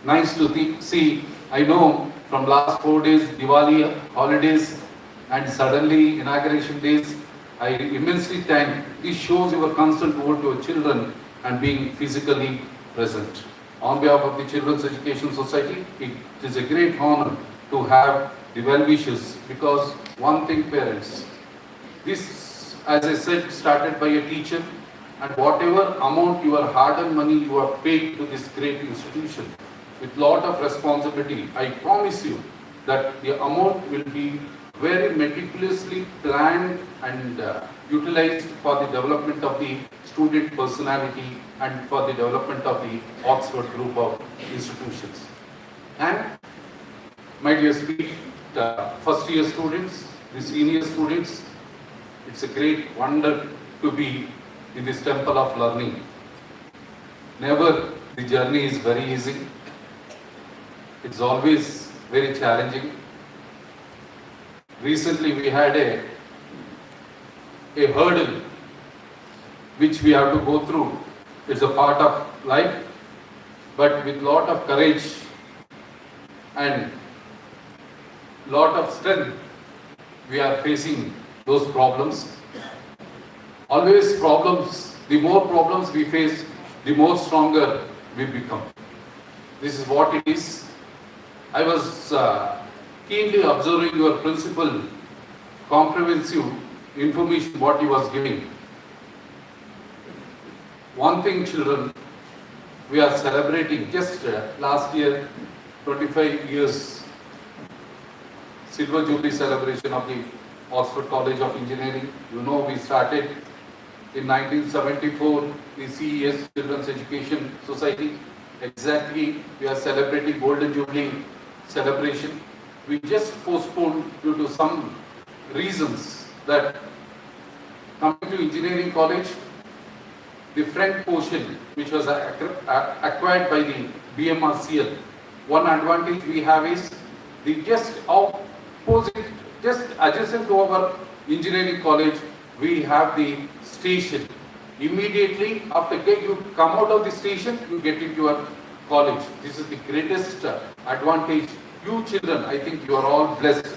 nice to see. I know from last 4 days, Diwali holidays, and suddenly inauguration days, I immensely thank. This shows your concern toward your children and being physically present. On behalf of the Children's Education Society, it is a great honor to have the well-wishers, because one thing, parents, this, as I said, started by a teacher, and whatever amount your hard-earned money you have paid to this great institution, with lot of responsibility, I promise you that the amount will be very meticulously planned and utilized for the development of the student personality and for the development of the Oxford Group of Institutions. And my dear sweet first year students, the senior students, it's a great wonder to be in this temple of learning. Never the journey is very easy. It's always very challenging. Recently we had a hurdle which we have to go through. It's a part of life, but with lot of courage and lot of strength, we are facing those problems. Always problems, the more problems we face, the more stronger we become. This is what it is. I was keenly observing your principal comprehensive information what he was giving. One thing, children, we are celebrating just last year 25 years Silver Jubilee celebration of the Oxford College of Engineering. You know, we started in 1974 the CES Children's Education Society. Exactly, we are celebrating Golden Jubilee celebration. We just postponed due to some reasons that coming to engineering college, the front portion which was acquired by the BMRCL one advantage we have is the just opposite, just adjacent to our engineering college, we have the station. Immediately after you come out of the station, you get into your college. This is the greatest advantage. You children, I think you are all blessed.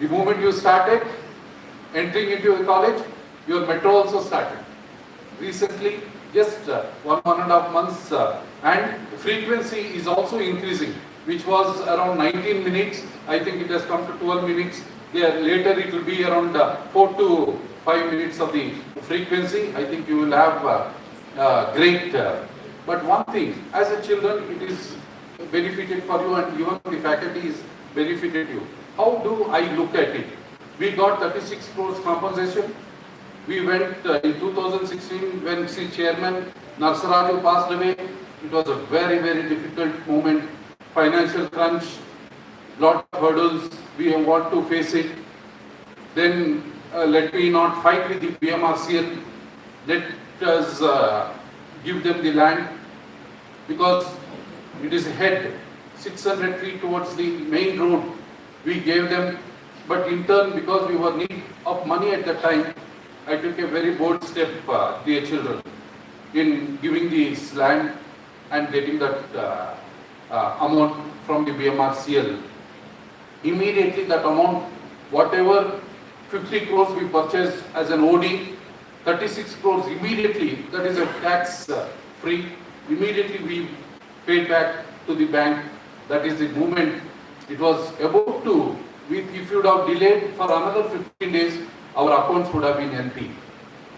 The moment you started entering into the college, your metro also started. Recently, just 1.5 months, and frequency is also increasing, which was around 19 minutes. I think it has come to 12 minutes. Later it will be around 4 to 5 minutes of the frequency. I think you will have great. But one thing, as a children, it is benefited for you, and even the faculty is benefited you. How do I look at it? We got 36 crores compensation. We went in 2016 when the chairman Narsaraju passed away. It was a very, very difficult moment. Financial crunch, lot of hurdles. We want to face it. Then let me not fight with the BMRCL. Let us give them the land, because it is ahead 600 feet towards the main road. We gave them, but in turn, because we were in need of money at that time, I took a very bold step, dear children, in giving this land and getting that amount from the BMRCL. Immediately that amount, whatever 50 crores we purchased as an OD, 36 crores immediately, that is a tax free, immediately we paid back to the bank. That is the movement. It was about to, if you would have delayed for another 15 days, our accounts would have been empty.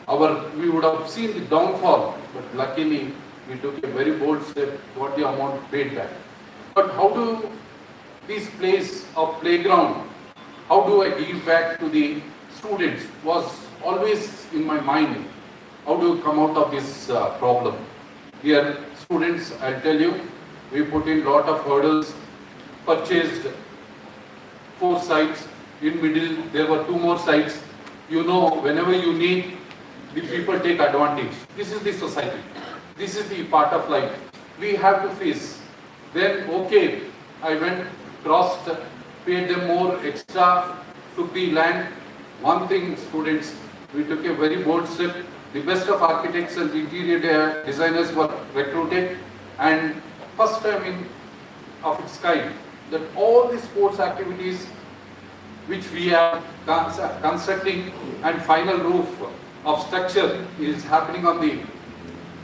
We would have seen the downfall, but luckily we took a very bold step, got the amount paid back. But how do this place of playground, how do I give back to the students, was always in my mind. How do you come out of this problem? Dear students, I'll tell you, we put in lot of hurdles, purchased 4 sites, in middle there were 2 more sites. You know, whenever you need, the people take advantage. This is the society. This is the part of life. We have to face. Then, okay, I went, crossed, paid them more extra, took the land. One thing, students, we took a very bold step. The best of architects and interior designers were recruited, and first time of its kind, that all the sports activities which we are constructing, and final roof of structure is happening on the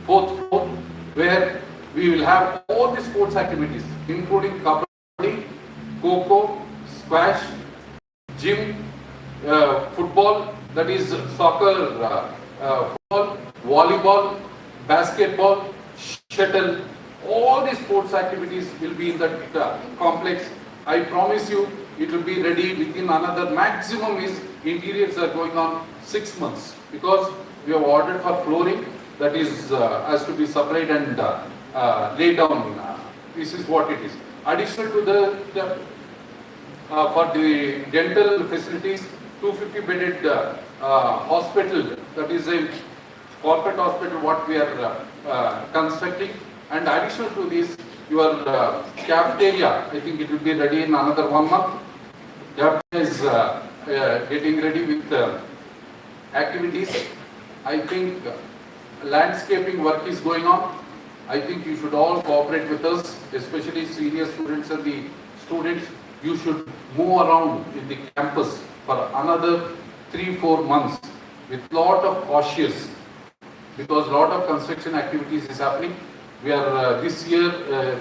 4th floor, where we will have all the sports activities, including kabaddi, kho-kho, squash, gym, football, that is soccer, football, volleyball, basketball, shuttle. All the sports activities will be in that complex. I promise you, it will be ready within another, maximum is interiors are going on 6 months, because we have ordered for flooring, that is has to be supplied and laid down. This is what it is. Additional to the for the dental facilities, 250 bedded hospital, that is a corporate hospital what we are constructing, and additional to this, your cafeteria, I think it will be ready in another 1 month. Cafeteria is getting ready with activities. I think landscaping work is going on. I think you should all cooperate with us, especially senior students and the students. You should move around in the campus for another 3-4 months with lot of cautious, because lot of construction activities is happening. We are this year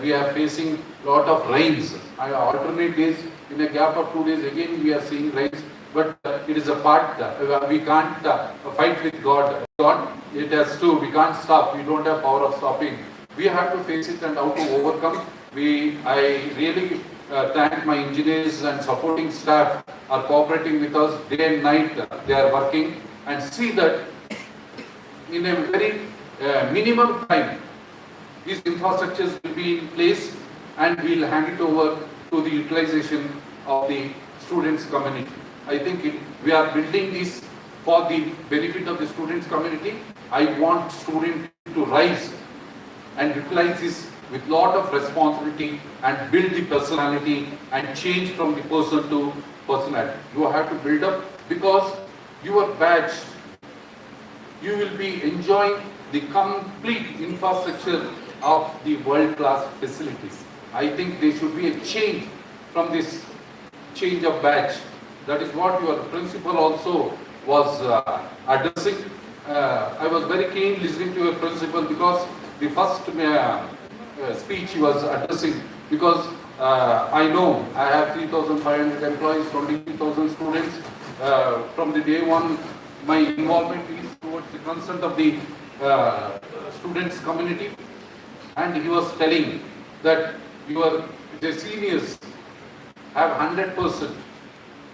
we are facing lot of rains. Alternate days, in a gap of 2 days again we are seeing rains. But it is a part, we can't fight with God. It has to, we can't stop, we don't have power of stopping. We have to face it and how to overcome. I really thank my engineers and supporting staff are cooperating with us day and night. They are working, and see that in a very minimum time, these infrastructures will be in place, and we will hand it over to the utilization of the students' community. I think we are building this for the benefit of the students' community. I want students to rise and utilize this with lot of responsibility and build the personality and change from the person to personality. You have to build up because your batch, you will be enjoying the complete infrastructure of the world-class facilities. I think there should be a change from this change of batch. That is what your principal also was addressing. I was very keen listening to your principal because the first speech he was addressing, because I know I have 3,500 employees, 20,000 students. From the day one, my involvement is towards the concern of the students community, and he was telling that the seniors have 100%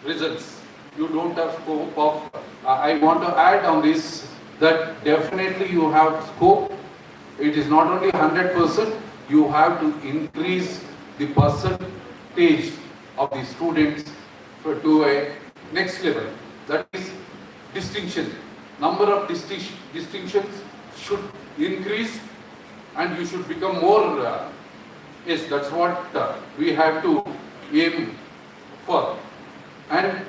results. You don't have scope of, I want to add on this that definitely you have scope. It is not only 100%, you have to increase the percentage of the students to a next level. That is distinction. Number of distinctions should increase and you should become more, yes, that's what we have to aim for. And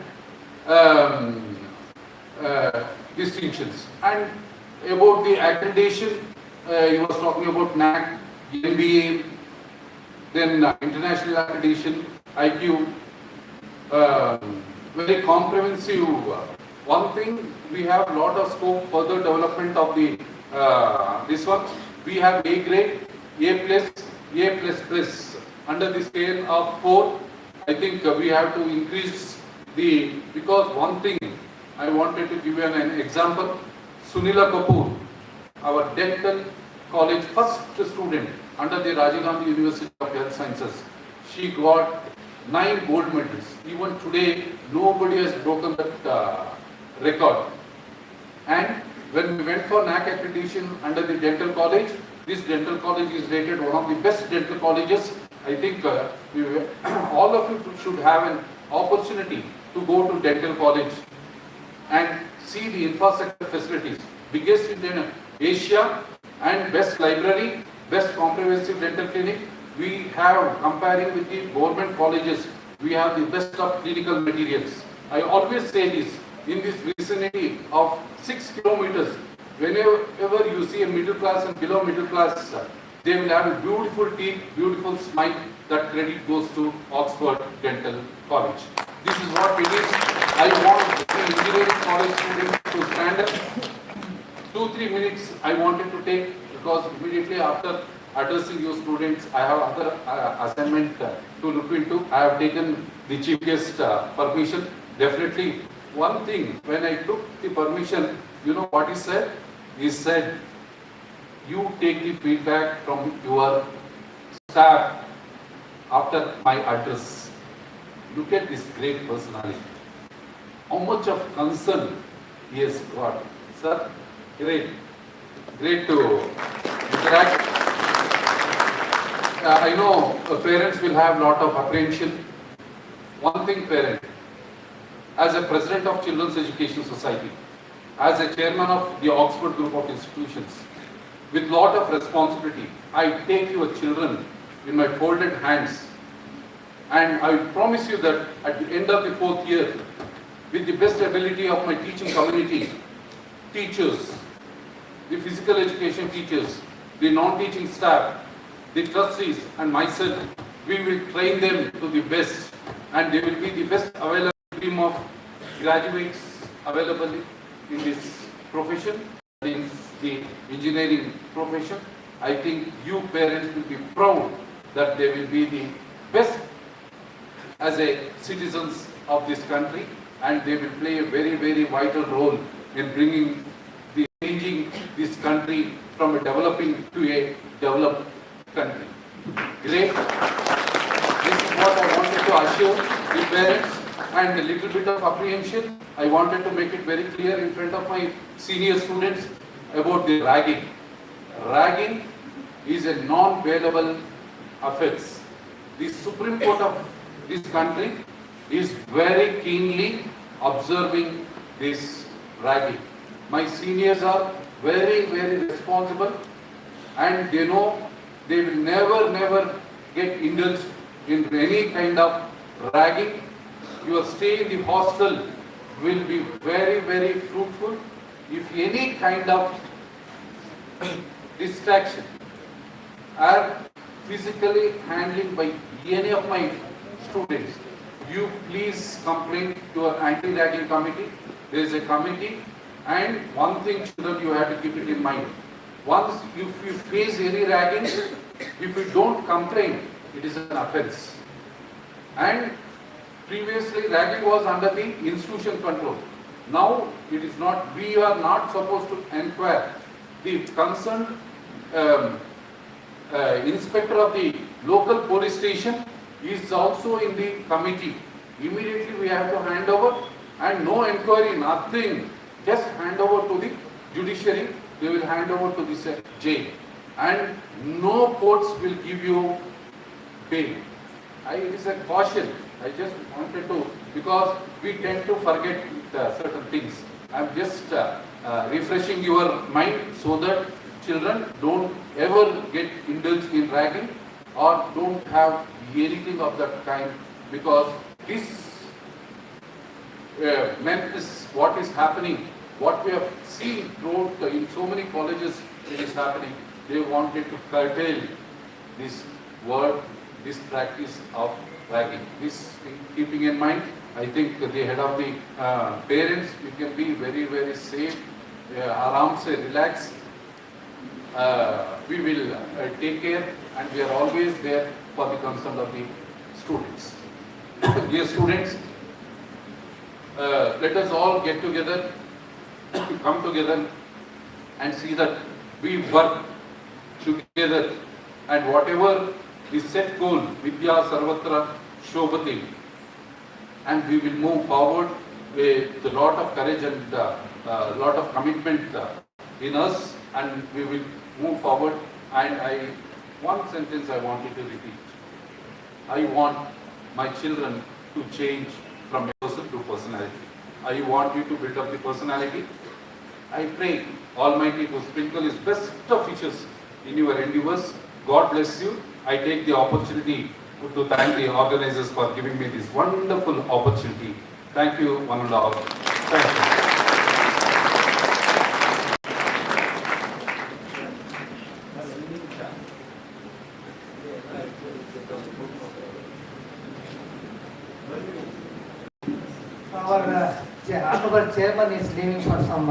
distinctions. And about the accreditation, he was talking about NAC, MBA, then international accreditation, IQ, very comprehensive. One thing, we have a lot of scope further development of the this one. We have A grade, A plus plus. Under the scale of 4, I think we have to increase because one thing I wanted to give you an example. Sunila Kapoor, our dental college first student under the Rajiv Gandhi University of Health Sciences. She got 9 gold medals. Even today, nobody has broken that record. And when we went for NAC accreditation under the dental college, this dental college is rated one of the best dental colleges. I think all of you should have an opportunity to go to dental college and see the infrastructure facilities. Biggest in Asia and best library, best comprehensive dental clinic. We have, comparing with the government colleges, we have the best of clinical materials. I always say this, in this vicinity of 6 kilometers, whenever you see a middle class and below middle class, they will have a beautiful teeth, beautiful smile. That credit goes to Oxford Dental College. This is what it is. I want the engineering college students to stand up. 2-3 minutes I wanted to take, because immediately after addressing you students, I have other assignment to look into. I have taken the chief guest permission. Definitely, one thing, when I took the permission, you know what he said? He said, you take the feedback from your staff after my address. Look at this great personality. How much of concern he has got. Sir, great to interact. I know parents will have lot of apprehension. One thing, parent, as a president of Children's Education Society, as a chairman of the Oxford Group of Institutions, with lot of responsibility, I take your children in my folded hands, and I promise you that at the end of the 4th year, with the best ability of my teaching community, teachers, the physical education teachers, the non-teaching staff, the trustees and myself, we will train them to the best, and they will be the best available team of graduates available in this profession, in the engineering profession. I think you parents will be proud that they will be the best as a citizens of this country, and they will play a very, very vital role in changing this country from a developing to a developed country. Great. This is what I wanted to assure the parents, and a little bit of apprehension. I wanted to make it very clear in front of my senior students about the ragging. Ragging is a non-bailable offence. The Supreme Court of this country is very keenly observing this ragging. My seniors are very, very responsible, and they know They will never get indulged in any kind of ragging. Your stay in the hostel will be very fruitful. If any kind of distraction are physically handling by any of my students, you please complain to your anti-ragging committee. There is a committee, and one thing, children, you have to keep it in mind. Once if you face any ragging, if you don't complain, it is an offence. And previously ragging was under the institution control. Now it is not. We are not supposed to inquire. The concerned inspector of the local police station is also in the committee. Immediately we have to hand over, and no inquiry, nothing. Just hand over to the judiciary. They will hand over to the jail, and no courts will give you bail. It is a caution. I just wanted to, because we tend to forget certain things. I am just refreshing your mind so that children don't ever get indulged in ragging or don't have anything of that kind, because this is what is happening. What we have seen throughout in so many colleges, it is happening. They wanted to curtail this word, this practice of ragging. This keeping in mind, I think the head of the parents, you can be very safe, aram se relax. We will take care, and we are always there for the concern of the students. Dear students, let us all get together, come together and see that we work together, and whatever the set goal, Vidya Sarvatra Shobhati, and we will move forward with a lot of courage and a lot of commitment in us, and we will move forward. And one sentence I wanted to repeat. I want my children to change from a person to personality. I want you to build up the personality. I pray Almighty to sprinkle His best of wishes in your endeavors. God bless you. I take the opportunity to thank the organizers for giving me this wonderful opportunity. Thank you, one and all. Thank you. Our honorable chairman is leaving for some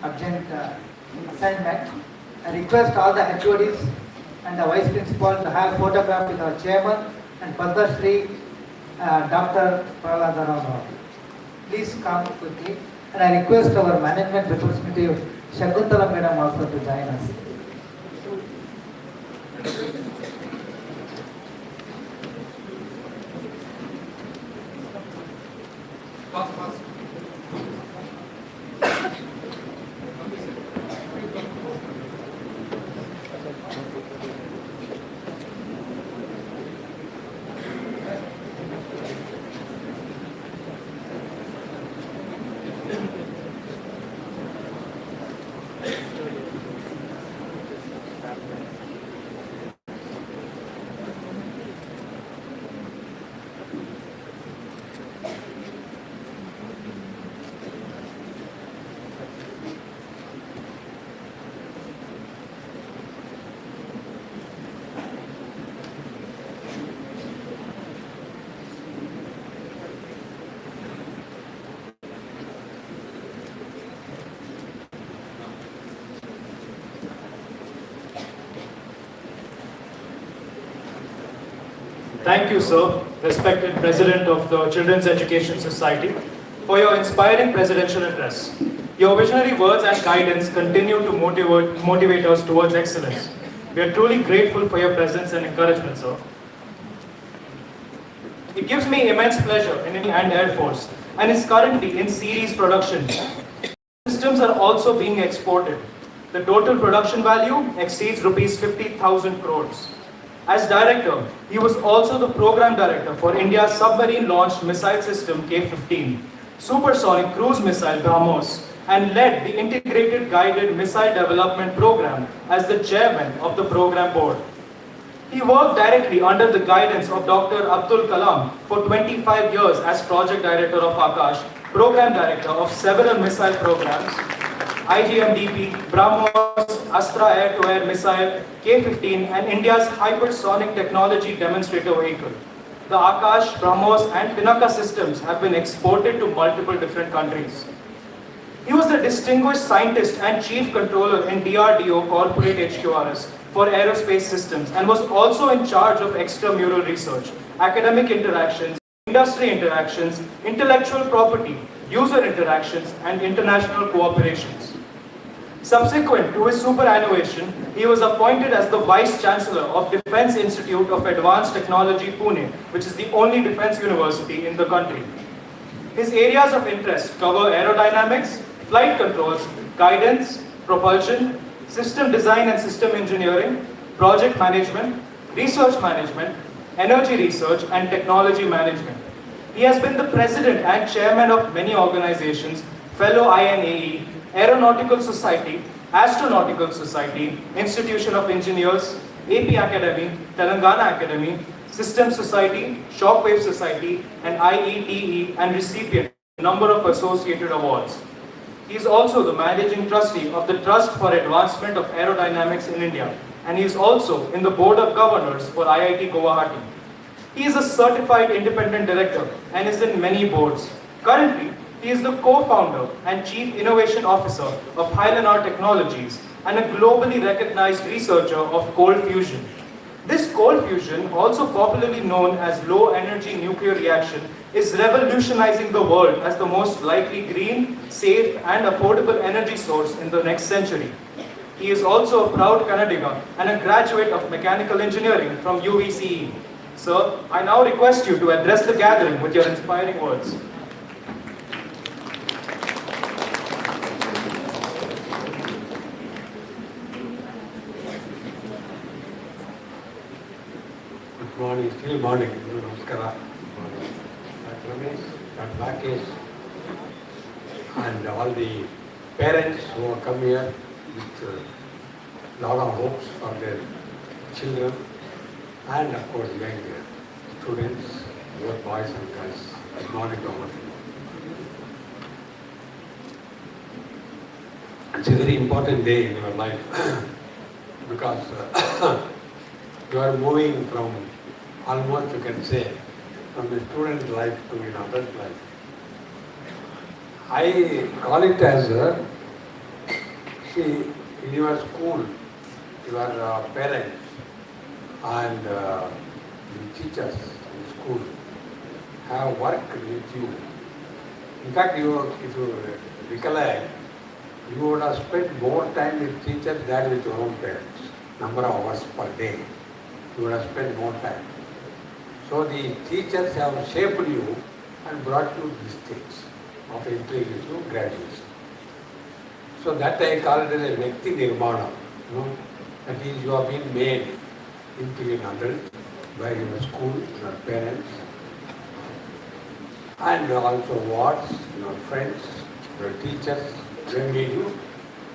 urgent assignment. I request all the HODs and the vice principal to have photograph with our chairman and Padma Shri Dr. Prahlada Rao. Please come quickly. And I request our management representative Shakuntala Madam also to join us. Thank you, sir, respected President of the Children's Education Society, for your inspiring presidential address. Your visionary words and guidance continue to motivate us towards excellence. We are truly grateful for your presence and encouragement, sir. It gives me immense pleasure in Indian and Air Force and is currently in series production. Systems are also being exported. The total production value exceeds rupees 50,000 crores. As director, he was also the program director for India's submarine-launched missile system K-15, supersonic cruise missile BrahMos, and led the integrated guided missile development program as the chairman of the program board. He worked directly under the guidance of Dr. Abdul Kalam for 25 years as project director of Akash, program director of several missile programs, IGMDP, BrahMos, Astra air-to-air missile, K-15 and India's hypersonic technology demonstrator vehicle. The Akash, BrahMos and Pinaka systems have been exported to multiple different countries. He was the distinguished scientist and chief controller in DRDO Corporate HQRS for aerospace systems and was also in charge of extramural research, academic interactions, industry interactions, intellectual property, user interactions, and international cooperations. Subsequent to his superannuation, he was appointed as the Vice Chancellor of Defence Institute of Advanced Technology, Pune, which is the only defence university in the country. His areas of interest cover aerodynamics, flight controls, guidance, propulsion, system design and system engineering, project management, research management, energy research, and technology management. He has been the president and chairman of many organizations, fellow INAE, Aeronautical Society, Astronautical Society, Institution of Engineers, AP Academy, Telangana Academy, System Society, Shockwave Society, and IETE, and recipient of a number of associated awards. He is also the managing trustee of the Trust for Advancement of Aerodynamics in India, and he is also in the Board of Governors for IIT Guwahati. He is a certified independent director and is in many boards. Currently, he is the co-founder and chief innovation officer of Hylanar Technologies and a globally recognized researcher of cold fusion. This cold fusion, also popularly known as low-energy nuclear reaction, is revolutionizing the world as the most likely green, safe, and affordable energy source in the next century. He is also a proud Kannadiga and a graduate of mechanical engineering from UVCE. Sir, I now request you to address the gathering with your inspiring words. Good morning, still morning. Namaskara. Dr. Ramesh, Dr. Rakesh, and all the parents who have come here with a lot of hopes for their children, and of course young students, both boys and girls. Good morning to all of you. It's a very important day in your life because you are moving from almost, you can say, from the student life to an adult life. I call it as, see, in your school, your parents and the teachers in school have worked with you. In fact, if you recollect, you would have spent more time with teachers than with your own parents. Number of hours per day. You would have spent more time. So the teachers have shaped you and brought you to this stage of entering into graduation. So that I call it as a Vyakti Nirmana. That is, you have been made into an adult by your school, your parents, and also wards, your friends, your teachers. They made you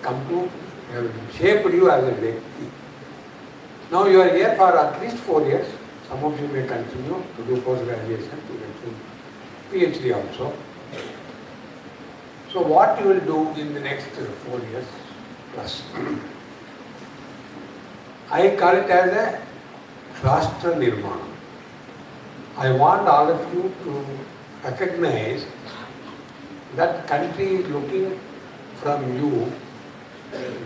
come to, have shaped you as a Vyakti. Now you are here for at least 4 years. Some of you may continue to do post-graduation, to get to PhD also. So what you will do in the next 4 years plus? I call it as a Rashtra Nirmana. I want all of you to recognize that country is looking from you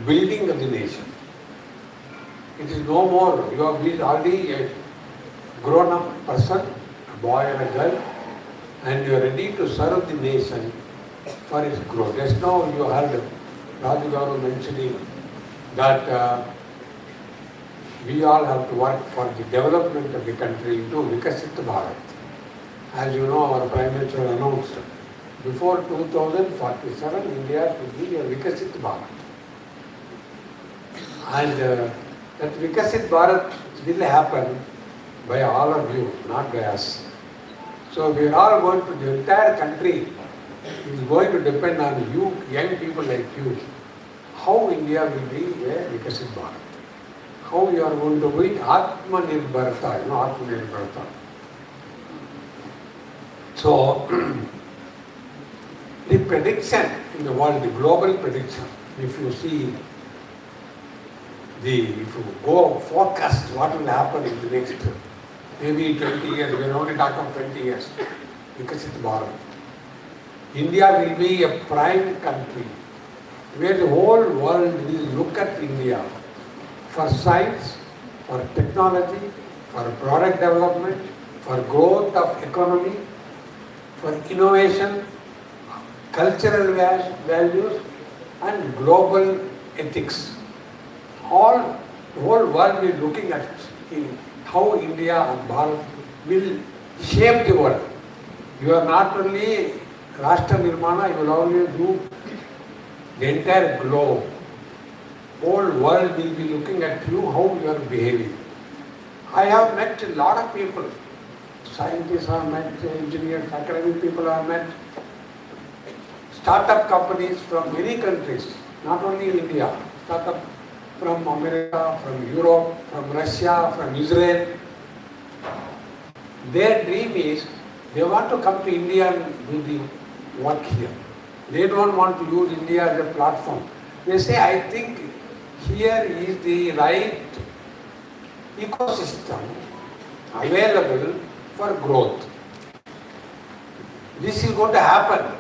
building of the nation. It is no more, you have been already a grown-up person, a boy and a girl, and you are ready to serve the nation for its growth. Just now you heard Raju Garu mentioning that we all have to work for the development of the country into Vikasit Bharat. As you know, our Prime Minister announced, before 2047, India should be a Vikasit Bharat. And that Vikasit Bharat will happen by all of you, not by us. So we are all going to, the entire country is going to depend on you, young people like you, how India will be a Vikasit Bharat. how you are going to be Atmanirbharta, Atmanirbharta. So, the prediction in the world, the global prediction, if you see if you go forecast what will happen in the next maybe 20 years, we are only talking of 20 years, because it's Bharat. India will be a prime country where the whole world will look at India for science, for technology, for product development, for growth of economy, for innovation, cultural values and global ethics. The whole world will be looking at how India and Bharat will shape the world. You are not only Rashtra Nirmana, you will only do the entire globe. Whole world will be looking at you, how you are behaving. I have met a lot of people. Scientists are met, engineers, academic people are met. Startup companies from many countries, not only in India, startup from America, from Europe, from Russia, from Israel. Their dream is they want to come to India and do the work here. They don't want to use India as a platform. They say, I think here is the right ecosystem available for growth. This is going to happen.